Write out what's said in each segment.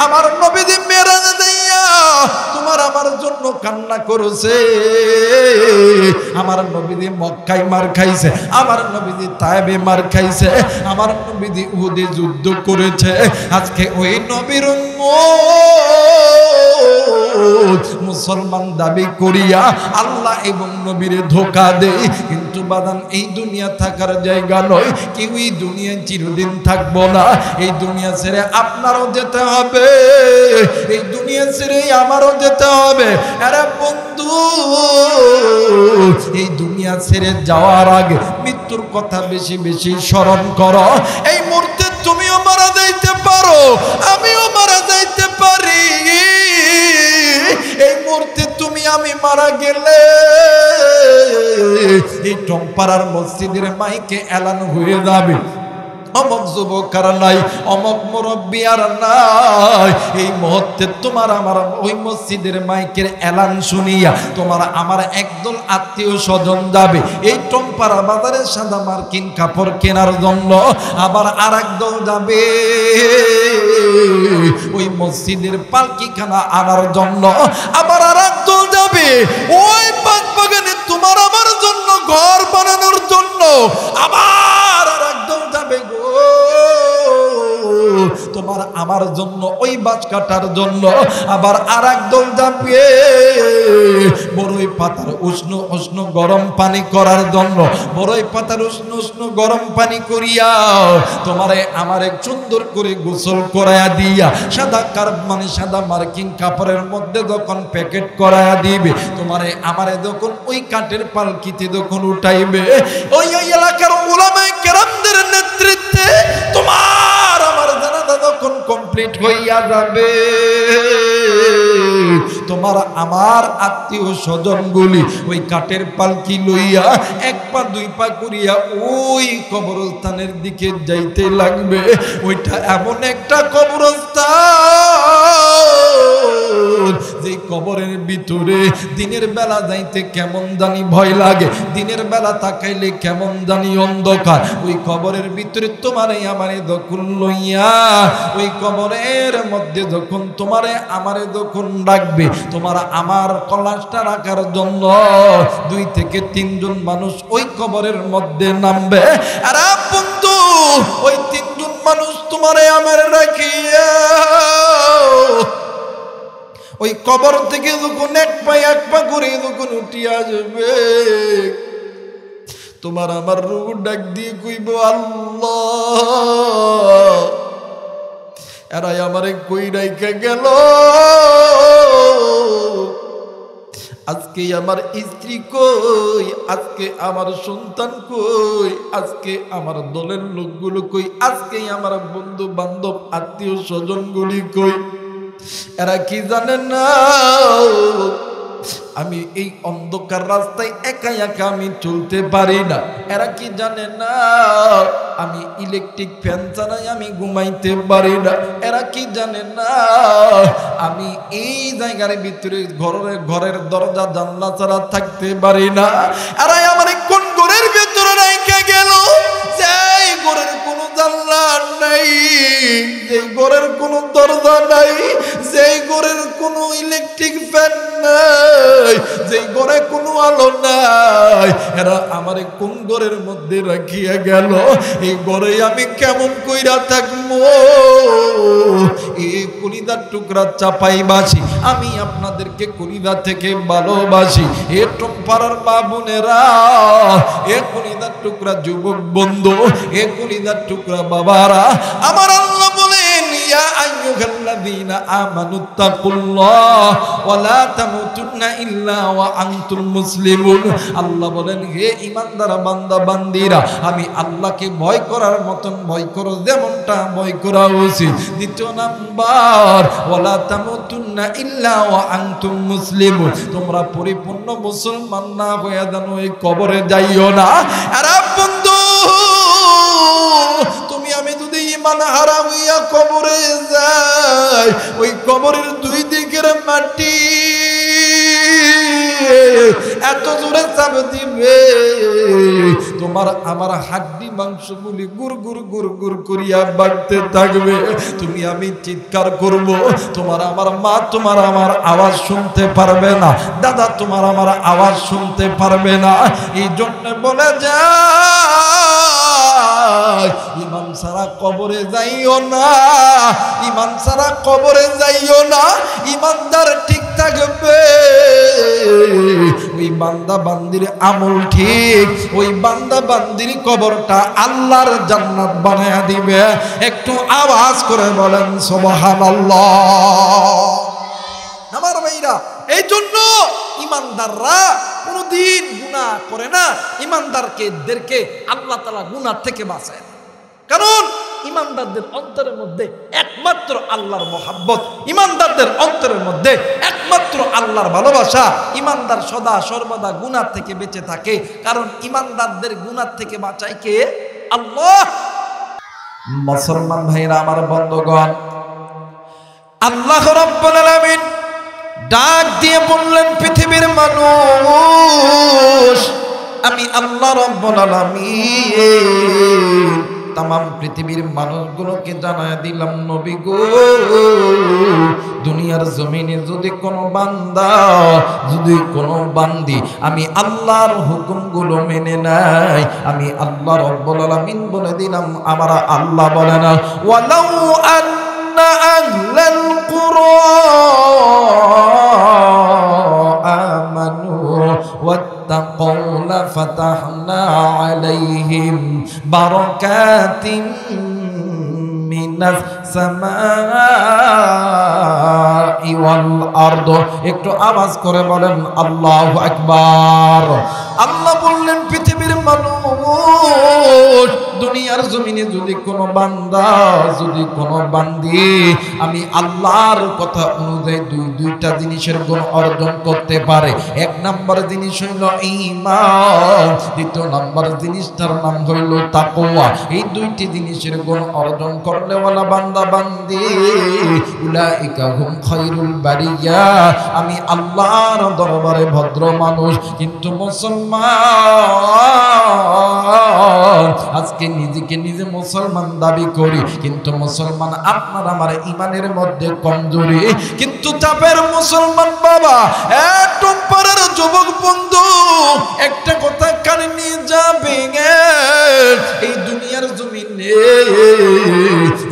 আমার নবীজি মেরাজে যাইয়া তোমার আমার জন্য কান্না করেছে। আমার নবীজি মক্কায় মার খাইছে, আমার নবীজি তায়েবে মার খাইছে, আমার নবীজি উহুদে যুদ্ধ করেছে। আজকে ওই নবীর মুসলমান দাবি করিয়া আল্লাহ এবং নবীরে ধোঁকা দেয়। কিন্তু বাদান এই দুনিয়া থাকার জায়গা নয়, কেউ এই দুনিয়ায় চিরদিন থাকবো না। এই দুনিয়া ছেড়ে আপনারও যেতে হবে, এই দুনিয়া ছেড়ে আমারও যেতে হবে। আরে বন্ধু, এই দুনিয়া ছেড়ে যাওয়ার আগে মৃত্যুর কথা বেশি বেশি স্মরণ করো। এই মুহূর্তে তুমিও মারা যাইতে পারো, আমিও মারা যাইতে পারি। এই মুহূর্তে তুমি আমি মারা গেলে এই টংপাড়ার মসজিদের মাইকে এলান হয়ে যাবে, অমক যুবক আর নাই, অমক মুরব্বী আর নাই। এই মুহূর্তে তোমার আমার ওই মসজিদের মাইকের এলান শুনিয়া তোমার আমার একদল আত্মীয় স্বজন যাবে এই টংপাড়া বাজারে সাদা মার্কিন কাপড় কেনার জন্য। আবার আর একদল যাবে ওই মসজিদের পালকিখানা আনার জন্য। আবার আর একদল যাবে ওই বাগানে তোমার আমার জন্য ঘর বানানোর জন্য। আবার আর একদল যাবে গো তোমার আমার জন্য ওই বাঁশ কাটার জন্য। আবার আর একদল যাবে বড়ই পাতার উষ্ণ উষ্ণ গরম পানি করার জন্য। বড়ই পাতার উষ্ণ উষ্ণ গরম পানি করিয়া তোমারে আমারে সুন্দর করে গোসল করায়া দিয়া সাদা মানে সাদা মার্কিন কাপড়ের মধ্যে যখন প্যাকেট করায়া দিবে, তোমারে আমারে যখন ওই কাঠের পালকিতে যখন উঠাইবে, ওই ওই এলাকার উলামায়ে কেরামদের নেতৃত্বে তোমার আমার জানাজা যখন কমপ্লিট হইয়া যাবে, তোমার আমার আত্মীয় স্বজনগুলি ওই কাঠের পালকি লইয়া এক পা দুই পা করিয়া ওই কবরস্থানের দিকে যাইতে লাগবে। ওইটা এমন একটা কবরস্থান যে কবরের ভিতরে দিনের বেলা যাইতে কেমন জানি ভয় লাগে, দিনের বেলা তাকাইলে কেমন জানি অন্ধকার। ওই কবরের ভিতরে তোমারে আমারে যখন লইয়া ওই কবরের মধ্যে যখন তোমারে আমারে যখন রাখবে, তোমার আমার কলাশটা রাখার জন্য 2 থেকে 3 জন মানুষ ওই কবরের মধ্যে নামবে। আর বন্ধু, ওই 3 জন মানুষ তোমারে আমারে রাখিয়া ওই কবর থেকে যখন এক পা করে যখন উঠিয়া যাবে, তোমার আমার রূহ ডাক দিয়ে কইব আল্লাহ, এরাই আমারে কই রাইখা গেল। আজকে আমার স্ত্রী কই, আজকে আমার সন্তান কই, আজকে আমার দলের লোকগুলো কই, আজকে আমার বন্ধু বান্ধব আত্মীয় স্বজনগুলি কই। এরা কি জানে না আমি এই অন্ধকার রাস্তায় একা একা আমি চলতে পারি না। এরা কি জানে না আমি ইলেকট্রিক ফ্যান ছাড়াই আমি ঘুমাইতে পারি না। এরা কি জানে না আমি এই জায়গার ভিতরে ঘরের দরজা জানলা ছাড়া থাকতে পারি না। এরা আমার কোন ঘরের ভিতরে রেখে গেল যেই ঘরের কোনো জানলা নাই, যেই ঘরের কোনো দরজা নাই, যেই ঘরের কোনো ইলেকট্রিক ফ্যান নাই, যেই ঘরে কোনো আলো নাই। এরা আমারে কোন ঘরের মধ্যে রাখিয়া গেল? এই ঘরে আমি কেমন কইরা থাকবো? এই কলিজার টুকরা চাপাইবাসী আমি আপনাদেরকে কলিজা থেকে ভালোবাসি। এ টংপাড়ার মা বোনেরা, এ কলিজার টুকরা যুবক বন্ধু, এ কলিজার টুকরা বাবারা, আমার আল্লাহ বলেন ইয়া আইয়ুহাল্লাযীনা আমানুত্তাকুল্লাহ ওয়া লা তামুতুন্না ইল্লা ওয়া আনতুম মুসলিমুন। আল্লাহ বলেন হে ঈমানদার বান্দা বান্দিরা, আমি আল্লাহকে ভয় করার মতন ভয় করো যেমনটা ভয় করা উচিত। দ্বিতীয় নাম্বার ওয়া লা তামুতুন্না ইল্লা ওয়া আনতুম মুসলিমুন, তোমরা পরিপূর্ণ মুসলমান না হয়ে যেন এই কবরে যাইও না। আরে বন্ধু, তুমি আমি যদি ঈমান হারা হইয়া কবরে যাই, ওই কবরের 2 দিকের মাটি এত জোরে চাপ দিবে তোমার আমার হাড্ডি মাংসগুলি গুর গুর গুর গুর করিয়া বাড়তে থাকবে। তুমি আমি চিৎকার করব, তোমার আমার মা তোমার আমার আওয়াজ শুনতে পারবে না, দাদা তোমার আমার আওয়াজ শুনতে পারবে না। এই জন্য বলে যায় ইমান ছাড়া কবরে যাইও না, ইমান ছাড়া কবরে যাইও না। ইমানদার ঠিক থাকবে, ওই বান্দা বান্দির আমল ঠিক, ওই বান্দা বান্দির কবরটা আল্লাহর জান্নাত বানায়া দিবে। একটু আওয়াজ করে বলেন সুবহানাল্লাহ। আমার ভাইরা, এই জন্য ইমানদাররা কোনদিন গুনাহ করে না। ইমানদারদেরকে আল্লাহ তাআলা গুনাহ থেকে বাঁচায়, কারণ ইমানদারদের অন্তরের মধ্যে একমাত্র আল্লাহর মহব্বত, ইমানদারদের অন্তরের মধ্যে একমাত্র আল্লাহর ভালোবাসা। ইমানদার সদা সর্বদা গুনাহ থেকে বেঁচে থাকে, কারণ ইমানদারদের গুনাহ থেকে বাঁচায় কে? আল্লাহ। মুসলমান ভাইরা আমার বন্ধুগণ, আল্লাহ রাব্বুল আলামিন ডাক দিয়ে বললেন, পৃথিবীর মানুষ, আমি আল্লাহ রাব্বুল আলামিন তামাম পৃথিবীর মানুষগুলোকে জানায় দিলাম, নবী গো, দুনিয়ার জমিনে যদি কোনো বান্দা, যদি কোনো বান্দি আমি আল্লাহর হুকুমগুলো মেনে নাই, আমি আল্লাহ রাব্বুল আলামিন বলে দিলাম, আমার আল্লাহ বলে না, ওয়ালাউ আন্না আহলাল কুরা আমানু ওয়াত্তাকাউ লাফাতাহনা আলাইহিম বারাকাতিম মিনাস সামাই ওয়াল আরদ। একটু আওয়াজ করে বলেন আল্লাহু আকবার। আল্লাহ বললেন, পৃথিবীর মানুষ, দুনিয়ার জমিনে যদি কোনো বান্দা, যদি কোনো বান্দি আমি আল্লাহর কথা অনুযায়ী দুইটা জিনিসের গুণ অর্জন করতে পারে। এক নাম্বার জিনিস হইল ঈমান, দ্বিতীয় নাম্বার জিনিসটার নাম হইল তাকওয়া। এই দুইটি জিনিসের গুণ অর্জন করলে ওয়ালা বান্দা বান্দি উলাইকা হুম খায়রুল বারিয়া, আমি আল্লাহর দরবারে ভদ্র মানুষ। কিন্তু মুসলমান আজকে নিজেকে নিজে মুসলমান দাবি করি, কিন্তু মুসলমান আপনার আমার ইমানের মধ্যে কমজোরি। কিন্তু চাপের মুসলমান বাবা, একটু পরের যুবক বন্ধু, একটা কথা কানে নিয়ে যাবে, এই দুনিয়ার জমিনে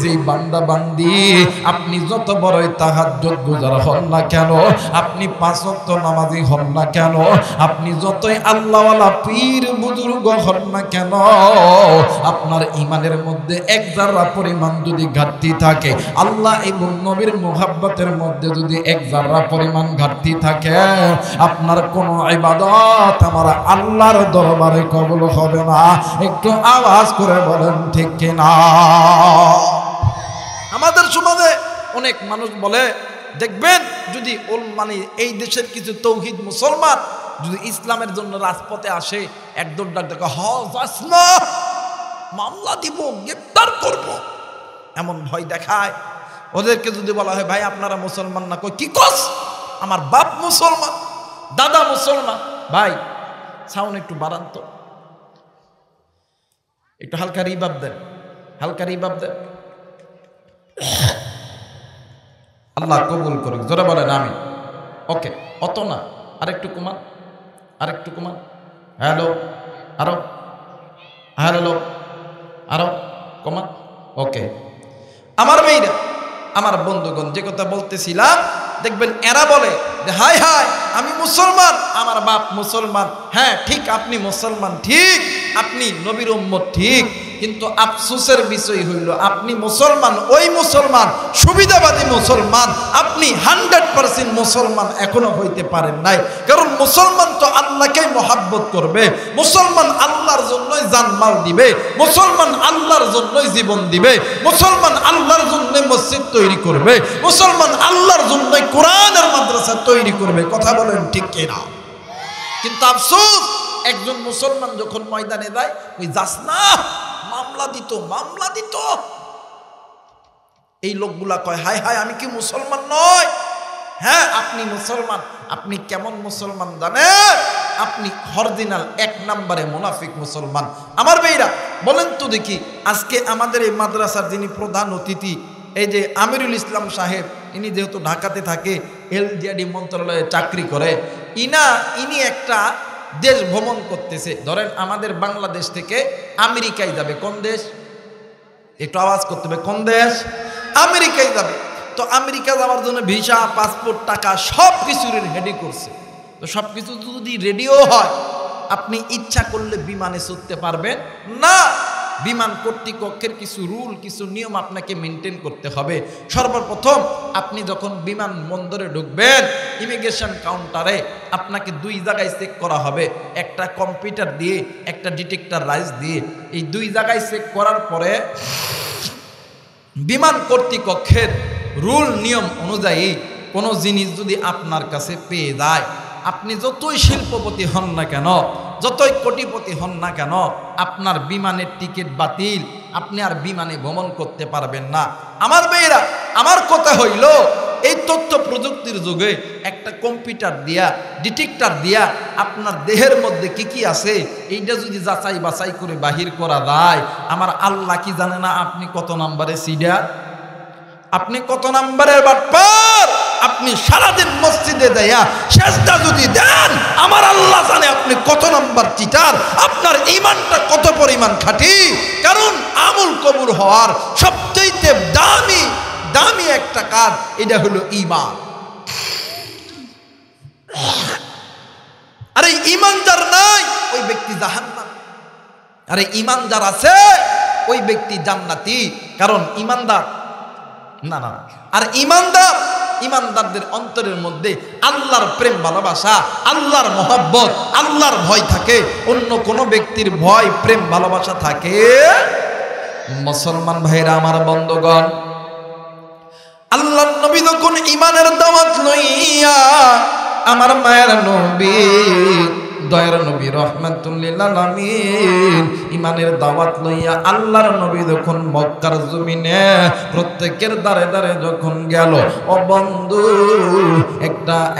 যে বান্দা বান্দি আপনি যত বড়ই তাহাজ্জুদ গুজার হন না কেন, আপনি 5 ওয়াক্ত নামাজি হন না কেন, আপনি যতই আল্লাহওয়ালা পীর বুজুর্গ হন না কেন, আপনার ইমানের মধ্যে এক জাররা পরিমাণ যদি ঘাটতি থাকে, আল্লাহ এবং নবীর মুহাব্বতের মধ্যে যদি এক জাররা পরিমাণ ঘাটতি থাকে, আপনার কোন ইবাদত আমার আল্লাহর দরবারে কবুল হবে না। একটু আওয়াজ করে বলেন ঠিক কিনা? আমাদের সমাজে অনেক মানুষ বলে, দেখবেন যদি মানে এই দেশের কিছু তৌহিদ মুসলমান যদি ইসলামের জন্য রাজপথে আসে, একদম ডাক দেখো, যাস না, মামলা দিব, গ্রেফতার করব, এমন ভয় দেখায়। ওদেরকে যদি বলা হয়, ভাই আপনারা মুসলমান না, কই কি কস, আমার বাপ মুসলমান, দাদা মুসলমান। ভাই সাউন্ড একটু বাড়ান তো, একটু হালকা রিভাব দেন, হালকা রিভাব দেন। আল্লাহ কবুল করুক, জোরে বলেন আমিন। ওকে, অত না, আরেকটু কমান, আরেকটু কমান। হ্যালো, আরো, হ্যালো, আরো কমান। ওকে, আমার মেয়েরা, আমার বন্ধুগণ, যে কথা বলতেছিলাম, দেখবেন এরা বলে যে হায় হায় আমি মুসলমান, আমার বাপ মুসলমান। হ্যাঁ ঠিক, আপনি মুসলমান ঠিক, আপনি নবীর উম্মত ঠিক, কিন্তু আফসোসের বিষয় হইল আপনি মুসলমান, ওই মুসলমান সুবিধাবাদী মুসলমান, আপনি 100% মুসলমান এখনো হইতে পারেন নাই। কারণ মুসলমান তো আল্লাহকেই মহাব্বত করবে, মুসলমান আল্লাহর জন্যই জানমাল দিবে, মুসলমান আল্লাহর জন্যই জীবন দিবে, মুসলমান আল্লাহর জন্যই মসজিদ তৈরি করবে, মুসলমান আল্লাহর জন্যই কোরআনের মাদ্রাসা তৈরি করবে। কথা বলেন ঠিক কিনা? কিন্তু আফসোস, একজন মুসলমান যখন ময়দানে যায়, ওই যাস না, মামলা দিত, মামলা দিত। এই লোকগুলা কয় হায় হায় আমি কি মুসলমান নয়? হ্যাঁ আপনি মুসলমান। আপনি কেমন মুসলমান জানেন? আপনি অরিজিনাল 1 নম্বরে মুনাফিক মুসলমান। আমার ভাইরা বলেন তো দেখি, আজকে আমাদের এই মাদ্রাসার যিনি প্রধান অতিথি, এই যে আমিরুল ইসলাম সাহেব, ইনি যেহেতু ঢাকাতে থাকে, এলজিআরডি মন্ত্রণালয়ে চাকরি করে, ইনি একটা দেশ ভ্রমণ করতেছে। ধরেন আমাদের বাংলাদেশ থেকে আমেরিকায় যাবে। কোন দেশ? একটু আওয়াজ করতে হবে। কোন দেশ? আমেরিকায় যাবে। তো আমেরিকা যাওয়ার জন্য ভিসা, পাসপোর্ট, টাকা সব কিছু রেডি করছে। তো সব কিছু যদি রেডিও হয়, আপনি ইচ্ছা করলে বিমানে চড়তে পারবেন না। বিমান কর্তৃপক্ষের কিছু রুল, কিছু নিয়ম আপনাকে মেনটেন করতে হবে। সর্বপ্রথম আপনি যখন বিমান বন্দরে ঢুকবেন, ইমিগ্রেশন কাউন্টারে আপনাকে 2 জায়গায় চেক করা হবে, একটা কম্পিউটার দিয়ে, একটা ডিটেক্টর রাইজ দিয়ে। এই 2 জায়গায় চেক করার পরে বিমান কর্তৃপক্ষের রুল নিয়ম অনুযায়ী কোনো জিনিস যদি আপনার কাছে পেয়ে যায়, আপনি যতই শিল্পপতি হন না কেন, যতই কোটিপতি হন না কেন, আপনার বিমানের টিকিট বাতিল, আপনি আর বিমানে ভ্রমণ করতে পারবেন না। আমার মেয়েরা, আমার কথা হইল, এই তথ্য প্রযুক্তির যুগে একটা কম্পিউটার দিয়া, ডিটেক্টর দিয়া আপনার দেহের মধ্যে কি কি আছে এইটা যদি যাচাই বাছাই করে বাহির করা যায়, আমার আল্লাহ কি জানে না আপনি কত নম্বরে সিডা, আপনি কত নম্বরের বাটপার। আপনি সারাদিন মসজিদে দেয়া সেজদা যদি দেন, আমার আল্লাহ জানে আপনি কত নম্বর চিটার, আপনার ঈমানটা কত পরিমাণ খাঁটি। কারণ আমল কবুল হওয়ার সবচেয়ে দামি একটা কাজ, এটা হলো ঈমান। আরে ঈমান যার নাই, ওই ব্যক্তি জাহান্নাম। আরে ঈমান যার আছে, ওই ব্যক্তি জান্নাতি। কারণ ঈমানদার না। আর ঈমানদারদের অন্তরের মধ্যে আল্লাহর প্রেম, ভালোবাসা, আল্লাহর মহব্বত, আল্লাহর ভয় থাকে। অন্য কোন ব্যক্তির ভয়, প্রেম, ভালোবাসা থাকে? মুসলমান ভাইরা আমার, বন্ধুগণ, আল্লাহর নবী যখন ঈমানের দাওয়াত লইয়া, আমার মায়ের নবী, দয়ার নবী রাহমাতুল লিল আলামিন, ঈমানের দাওয়াত লইয়া আল্লাহর নবী যখন মক্কার জমিনে প্রত্যেকের দ্বারে দ্বারে যখন গেল, ও বন্ধু,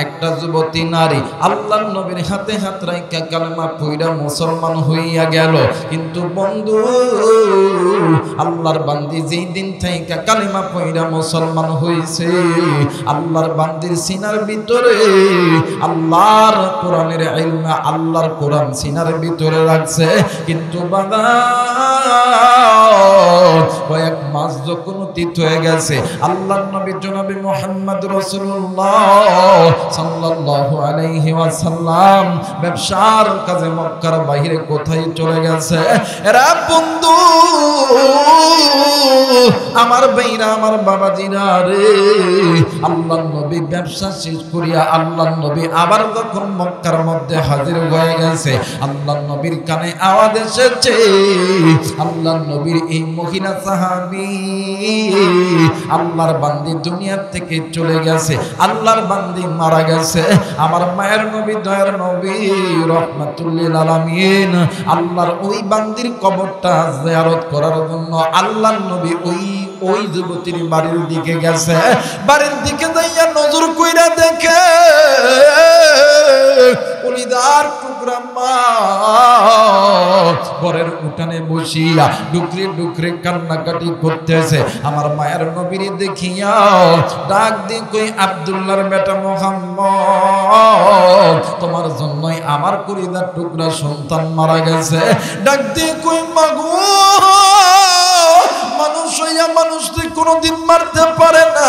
একটা যুবতী নারী আল্লাহর নবীর হাতে হাত রাইখা কালেমা পড়া মুসলমান হইয়া গেল। কিন্তু বন্ধু, আল্লাহর বান্দি যেই দিন থেকে কালেমা পড়া মুসলমান হইছে, আল্লাহর বান্দির সিনার ভিতরে আল্লাহর কোরআনের ইলম, আল্লাহর কোরআন সিনার ভিতরে রাখছে। কিন্তু বাবা, কয়েক মাস যখন অতীত হয়ে গেছে, আল্লাহর নবী জনাবে মুহাম্মদ রাসূলুল্লাহ সাল্লাল্লাহু আলাইহি ওয়াসাল্লাম ব্যবসার কাজে মক্কার বাইরে কোথায় চলে গেছে। এরা বন্ধু, আমার ভাইরা, আমার বাবাজিরা রে, আল্লাহর নবী ব্যবসা শেষ করিয়া আল্লাহর নবী আবার যখন মক্কার মধ্যে হাজির হয়ে গেছে, আল্লাহর নবীর কানে আওয়াজ এসেছে, আল্লাহর নবীর এই মহিলা সাহাবী, আল্লাহর বান্দি দুনিয়া থেকে চলে গেছে, আল্লাহর বান্দি মারা গেছে। আমার মায়ের নবী, দয়ার নবী রাহমাতুল লিল আলামিন, আল্লাহর ওই বান্দির কবরটা জিয়ারত করার জন্য আল্লাহর নবী ওই যুবতীর বাড়ির দিকে গেছে। বাড়ির দিকে যাইয়া নজর কইরা দেখে কলিদার টুকরা মা ঘরের উঠানে বসিয়া ডুকরে ডুকরে কান্নাকাটি করতেছে। আমার মায়ের নবীর দেখিয়া ডাক দিয়ে কই, আব্দুল্লাহর বেটা মুহাম্মদ, তোমার জন্যই আমার কলিদার টুকরা সন্তান মারা গেছে। ডাক দিয়ে কই, মাগো, মানুষ হইয়া মানুষকে কোনোদিন মারতে পারে না,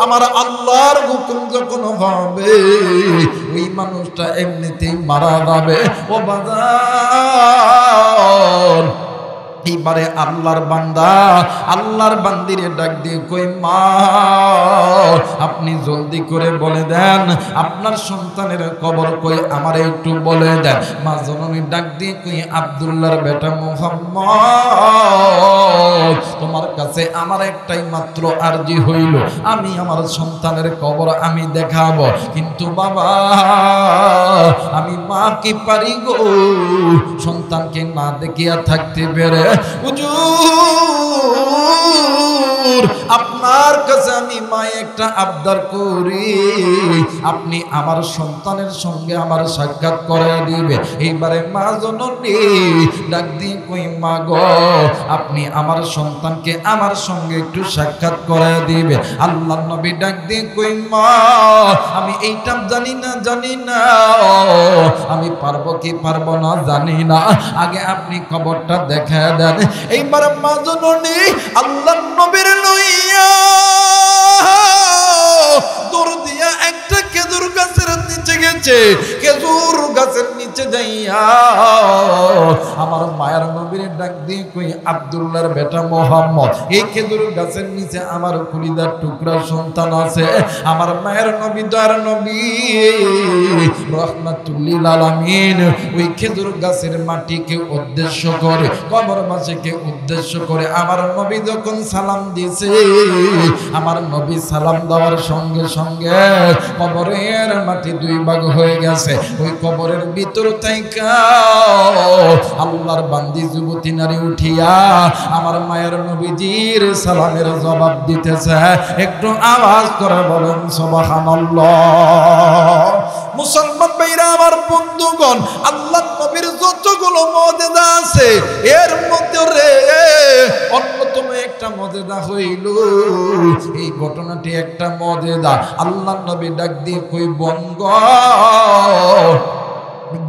আমার আল্লাহর হুকুম যখন হবে ওই মানুষটা এমনিতেই মারা যাবে। ও বাজার, এইবারে আল্লাহর বান্দা আল্লাহর বান্দিরে ডাক দিয়ে কই, মা, আপনি জলদি করে বলে দেন আপনার সন্তানের কবর কই, আমারে একটু বলে দেন। মা জননী ডাক দিয়ে কই, আব্দুল্লাহর বেটা মুহাম্মদ, তোমার কাছে আমার একটাই মাত্র আরজি হইল, আমি আমার সন্তানের কবর আমি দেখাবো, কিন্তু বাবা, আমি মা কি পারি গো সন্তানকে না দেখিয়া থাকতে পেরে। হুজুর, আপনার কাছে আমি মা একটা আবদার করি, আপনি আমার সন্তানের সঙ্গে আমার সাক্ষাৎ করে দিবে। এইবারে মা জননী ডাক দিয়ে কই, মা গো আপনি আমার সন্তানকে আমার সঙ্গে একটু সাক্ষাৎ করে দিবে। আল্লাহর নবী ডাক দিয়ে কই, মা আমি এইটা জানি না, আমি পারবো কি পারবো না জানি না, আগে আপনি খবরটা দেখা দেন। এইবার মা জননী আল্লাহর নবীর লইয়া দৌড় দিয়া একটা খেজুর গাছের নিচে গেছে। খেজুর গাছের নিচে যাইয়া আমার মায়ের নবীর ডাক দিয়ে কই, আব্দুল্লাহর বেটা মোহাম্মদ, এই খেজুর গাছের নিচে আমার কলিজার টুকরা সন্তান আছে। আমার মায়ের নবী দয়ার নবী রহমাতুল্লিল আলামিন ওই খেজুর গাছের মাটিকে উদ্দেশ্য করে, কবরবাসীকে উদ্দেশ্য করে আমার নবী যখন সালাম দিয়েছে, আমার নবী সালাম দেওয়ার সঙ্গে সঙ্গে কবরের মাটি দুই ভাগ হয়ে গেছে। ওই কবরের ভিতর থেকে আল্লাহর বান্দি যুবতী নারী উঠিয়া আমার মায়ের নবীজির সালামের জবাব দিতেছে। একটু আওয়াজ করে বলেন সুবহানাল্লাহ। মুসলমান ভাইরা আমার বন্ধুগণ, আল্লাহর নবীর যতগুলো মুজিজা আছে এর মধ্যে রে অন্যতম একটা মুজিজা হইল এই ঘটনাটি একটা মুজিজা। আল্লাহর নবী ডাক দিয়ে কই, বঙ্গ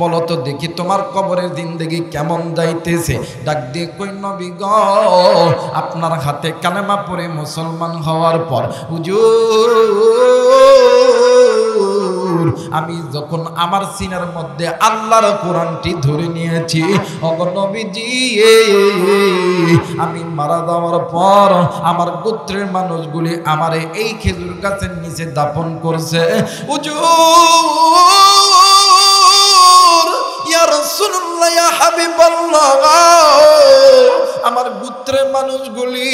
বলো তো দেখি তোমার কবরের জিন্দেগি কেমন যাইতেছে। ডাক দিয়ে কই, নবী গো আপনার হাতে কালেমা পড়ে মুসলমান হওয়ার পর হুজুর আমি যখন আমার সিনার মধ্যে আল্লাহর কোরআনটি ধরে নিয়েছি, ওগো নবীজি আমি মারা যাওয়ার পর আমার গোত্রের মানুষগুলি আমারে এই খেজুর গাছের নিচে দাফন করছে। হুজুর ইয়া রাসূলুল্লাহ ইয়া হাবিবাল্লাহ, আমার গোত্রের মানুষগুলি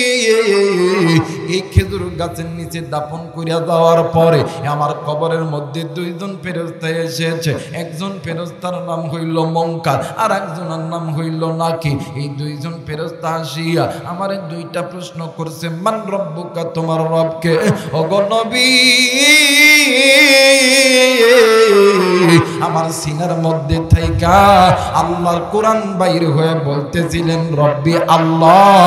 এই খেজুর গাছের নিচে দাফন করিয়া যাওয়ার পরে আমার কবরের মধ্যে দুইজন ফেরেশতা এসেছে। একজন ফেরেশতার নাম হইল মুনকার, আর একজনের নাম হইল নাকির। এই দুইজন ফেরেশতা আসিয়া আমারে দুইটা প্রশ্ন করছে, মান রব্বুকা, তোমার রবকে? ওগো নবী আমার সিনার মধ্যে থাইকা আল্লাহর কোরআন বাইর হয়ে বলতেছিলেন, রব্বি আল্লাহ,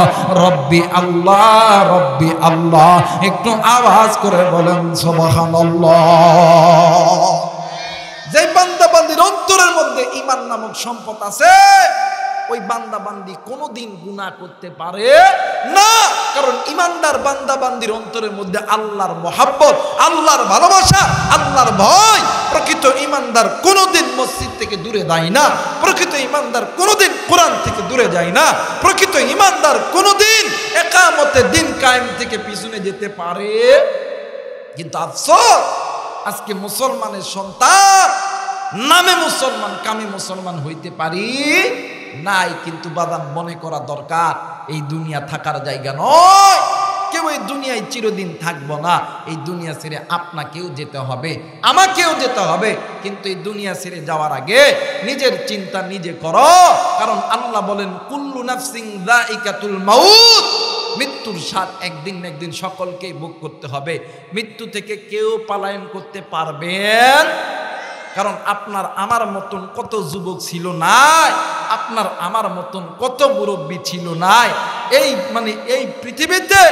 রব্বি আল্লাহ, রব্বি আল্লাহ। একটু আওয়াজ করে বলেন সুবহানাল্লাহ। যে বান্দা বান্দির অন্তরের মধ্যে ঈমান নামক সম্পদ আছে, ওই বান্দা বান্দি কোনোদিন গুনাহ করতে পারে না। কারণ ঈমানদার বান্দা বান্দির অন্তরের মধ্যে আল্লাহর মহব্বত, আল্লাহর ভালোবাসা, আল্লাহর ভয়। প্রকৃত ঈমানদার কোনোদিন মসজিদ থেকে দূরে যায় না, প্রকৃত ঈমানদার কোনোদিন কোরআন থেকে দূরে যায় না, প্রকৃত ঈমানদার কোনোদিন ইকামতে দিন কায়েম থেকে পিছনে যেতে পারে। কিন্তু আফসোস, আজকে মুসলমানের সন্তান নামে মুসলমান, কামে মুসলমান হইতে পারি নাই। কিন্তু বাদাম মনে করা দরকার, এই দুনিয়া থাকার জায়গা নয়। কেউ এই দুনিয়ায় চিরদিন থাকবো না। এই দুনিয়া ছেড়ে আপনাকেও যেতে হবে, আমাকেও যেতে হবে। কিন্তু এই দুনিয়া ছেড়ে যাওয়ার আগে নিজের চিন্তা নিজে করো। কারণ আল্লাহ বলেন, কুল্লু নাফসিন যায়িকাতুল মাউত, মৃত্যুর স্বাদ একদিন না একদিন সকলকেই ভোগ করতে হবে। মৃত্যু থেকে কেউ পলায়ন করতে পারবেন? কারণ আপনার আমার মতন কত যুবক ছিল নাই, আপনার আমার মতন কত মুরব্বী ছিল নাই, এই পৃথিবীতে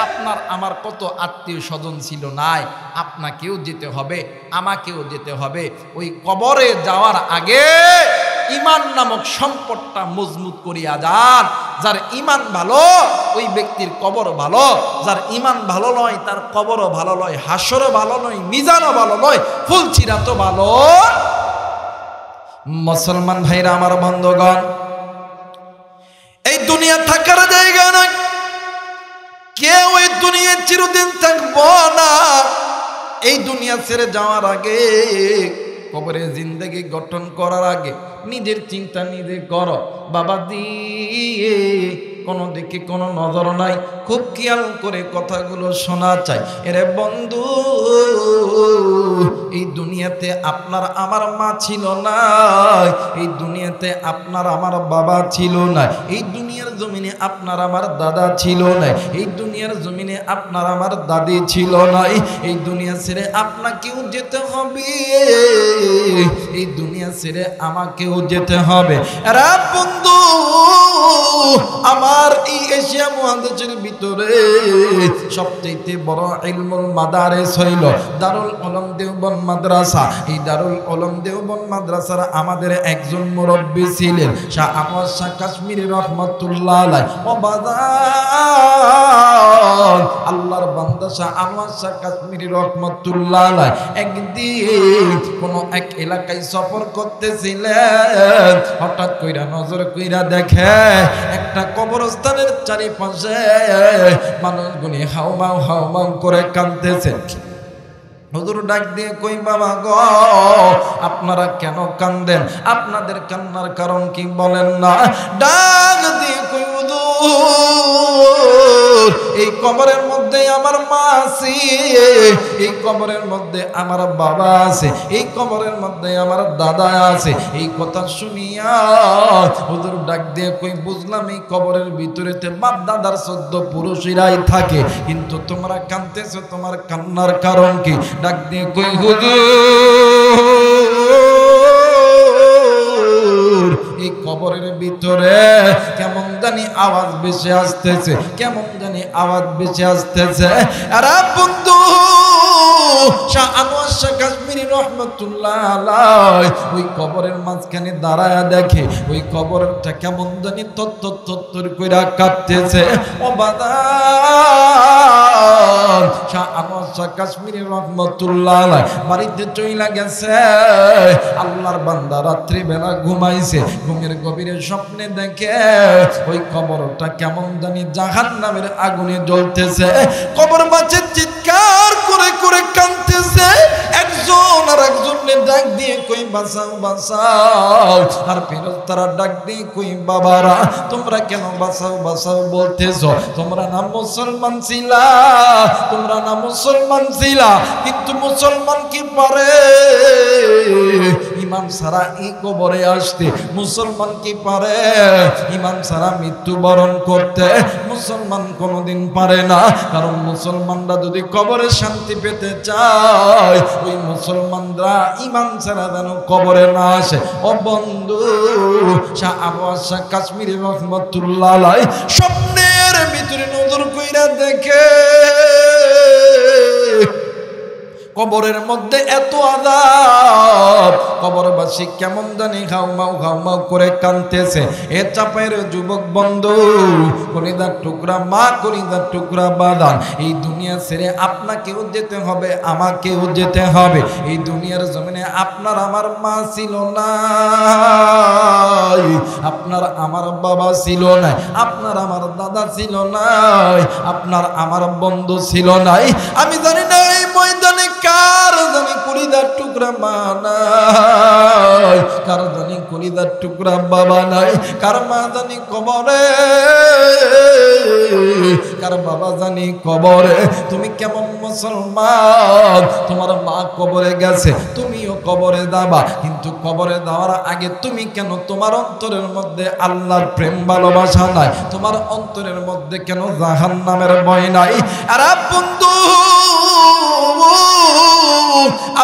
আপনার আমার কত আত্মীয় স্বজন ছিল নাই। আপনাকেও যেতে হবে, আমাকেও যেতে হবে। ওই কবরে যাওয়ার আগে ঈমান নামক সম্পদটা মজবুত করিয়া যান। যার ঈমান ভালো ওই ব্যক্তির কবর ভালো, যার ঈমান ভালো নয় তার কবরও ভালো নয়, হাসরও ভালো নয়, মিজানও ভালো নয়, ফুলচিরাতও ভালো। মুসলমান ভাইরা আমার বন্ধুগণ, এই দুনিয়া থাকার জায়গা নয়। কেউ এই দুনিয়ায় চিরদিন থাকবো না। এই দুনিয়া ছেড়ে যাওয়ার আগে, কবরে জিন্দেগি গঠন করার আগে নিজের চিন্তা নিজে করো। বাবা দিয়ে কোনো দিকে কোনো নজর নাই, খুব খেয়াল করে কথাগুলো শোনা চাই। এরে বন্ধু, এই দুনিয়াতে আপনার আমার মা ছিল না, এই দুনিয়াতে আপনার আমার বাবা ছিল না, এই দুনিয়ার জমিনে আপনার আমার দাদা ছিল না, এই দুনিয়ার জমিনে আপনার আমার দাদি ছিল না। এই দুনিয়া ছেড়ে আপনাকেও যেতে হবে, এই দুনিয়া ছেড়ে আমাকেও যেতে হবে। এরা বন্ধু, আমার এই এশিয়া মহাদেশের ভিতরে সবচেয়ে বড় ইলমুল মাদারিস হইল দারুল উলুম দেওবন্দ মাদ্রাসা। এই দারুল উলুম দেওবন্দ মাদ্রাসার আমাদের একজন মুরব্বী ছিলেন শাহ আনোয়ার শাহ কাশ্মীরি রহমাতুল্লাহ আলাইহি। ও বাজার, আল্লাহর বান্দা শাহ আনোয়ার শাহ কাশ্মীরি রহমাতুল্লাহ আলাইহি একদিন কোন এক এলাকায় সফর করতেছিলেন, হঠাৎ কইরা নজর কইরা দেখে একটা কবরস্থানের চারিপাশে মানুষগুলি হাউমাউ করে কাঁদতেছে। হুজুর ডাক দিয়ে কই, বাবা গো, আপনারা কেন কান্দেন? আপনাদের কান্নার কারণ কি বলেন না? ডাক দিয়ে কই, হুজুর, এই কবরের মধ্যে আমার মা আছে, এই কবরের মধ্যে আমার বাবা আছে, এই কবরের মধ্যে আমার দাদা আছে। এই কথা শুনিয়া হুজুর ডাক দিয়ে কই, বুঝলাম এই কবরের ভিতরেতে বাপ দাদার 14 পুরুষেরাই থাকে, কিন্তু তোমরা কাঁদতেছো, তোমার কান্নার কারণ কি? ডাক দিয়ে কই, হুজুর, এই কবরের ভিতরে কেমন জানি আওয়াজ বেশি আসতেছে, কেমন জানি আওয়াজ বেশি আসতেছে। আরে বন্ধু, শাহ আনোয়ার শাহ কাশ্মীরি রহমাতুল্লাহ আলাইহি ওই কবরের মাঝখানে দাঁড়ায়া দেখে ওই কবরটা কেমন জানি তত্তর কইরা কাঁপতেছে। ও বাদান, শাহ আনোয়ার শাহ কাশ্মীরি রহমাতুল্লাহ আলাইহি বাড়িতে চইলা গেছে। আল্লাহর বান্দা রাত্রি বেলা ঘুমাইছে, ঘুমের গভীরে স্বপ্নে দেখে ওই কবরটা কেমন জানি জাহান্নামের আগুনে জ্বলতেছে। কবর মাঝে চিৎকার করে করে কাঁদতেছে। একজন আর একজনের ডাক দিয়ে কই, বাঁচাও বাঁচাও। আর ফেরেশতারা ডাক দিয়ে কই, বাবারা তোমরা কেন বাঁচাও বাঁচাও বলতেছো? তোমরা না মুসলমান ছিলা, তোমরা না মুসলমান ছিলা, কিন্তু মুসলমান কি পারে ইমান ছাড়া এই কবরে আসতে? মুসলমান কি পারে ইমান ছাড়া মৃত্যুবরণ করতে? মুসলমান কোনোদিন পারে না। কারণ মুসলমানরা যদি কবরে শান্তি পেতে চায়, ওই মুসলমানরা ইমান ছাড়া যেন কবরে না আসে। ও বন্ধু, শাহ আনোয়ার শাহ কাশ্মীরি রহমাতুল্লাহ আলাইহি স্বপ্নের ভিতরে নজর কইরা দেখে কবরের মধ্যে এত আযাব, কবরবাসী কেমন জানি ঘাউমাউ করে কাঁদতেছে। এ চাপের যুবক বন্ধু, কলিজার টুকরা মা, কলিজার টুকরা বাদান, এই দুনিয়া ছেড়ে আপনাকেও যেতে হবে, আমাকেও যেতে হবে। এই দুনিয়ার জমিনে আপনার আমার মা ছিল না, আপনার আমার বাবা ছিল না, আপনার আমার দাদা ছিল না, আপনার আমার বন্ধু ছিল নাই। আমি জানি না এই ময়দানে কার জানি কলিজার টুকরা মা নাই, কার জানি কলিজার টুকরা বাবা নাই, কার মা জানি কবরে, কার বাবা জানি কবরে। তুমি কেমন মুসলমান? তোমার মা কবরে গেছে, তুমিও কবরে যাবা, কিন্তু কবরে যাওয়ার আগে তুমি কেন তোমার অন্তরের মধ্যে আল্লাহর প্রেম ভালোবাসা নাই? তোমার অন্তরের মধ্যে কেন জাহান্নামের ভয় নাই? আরে বন্ধু,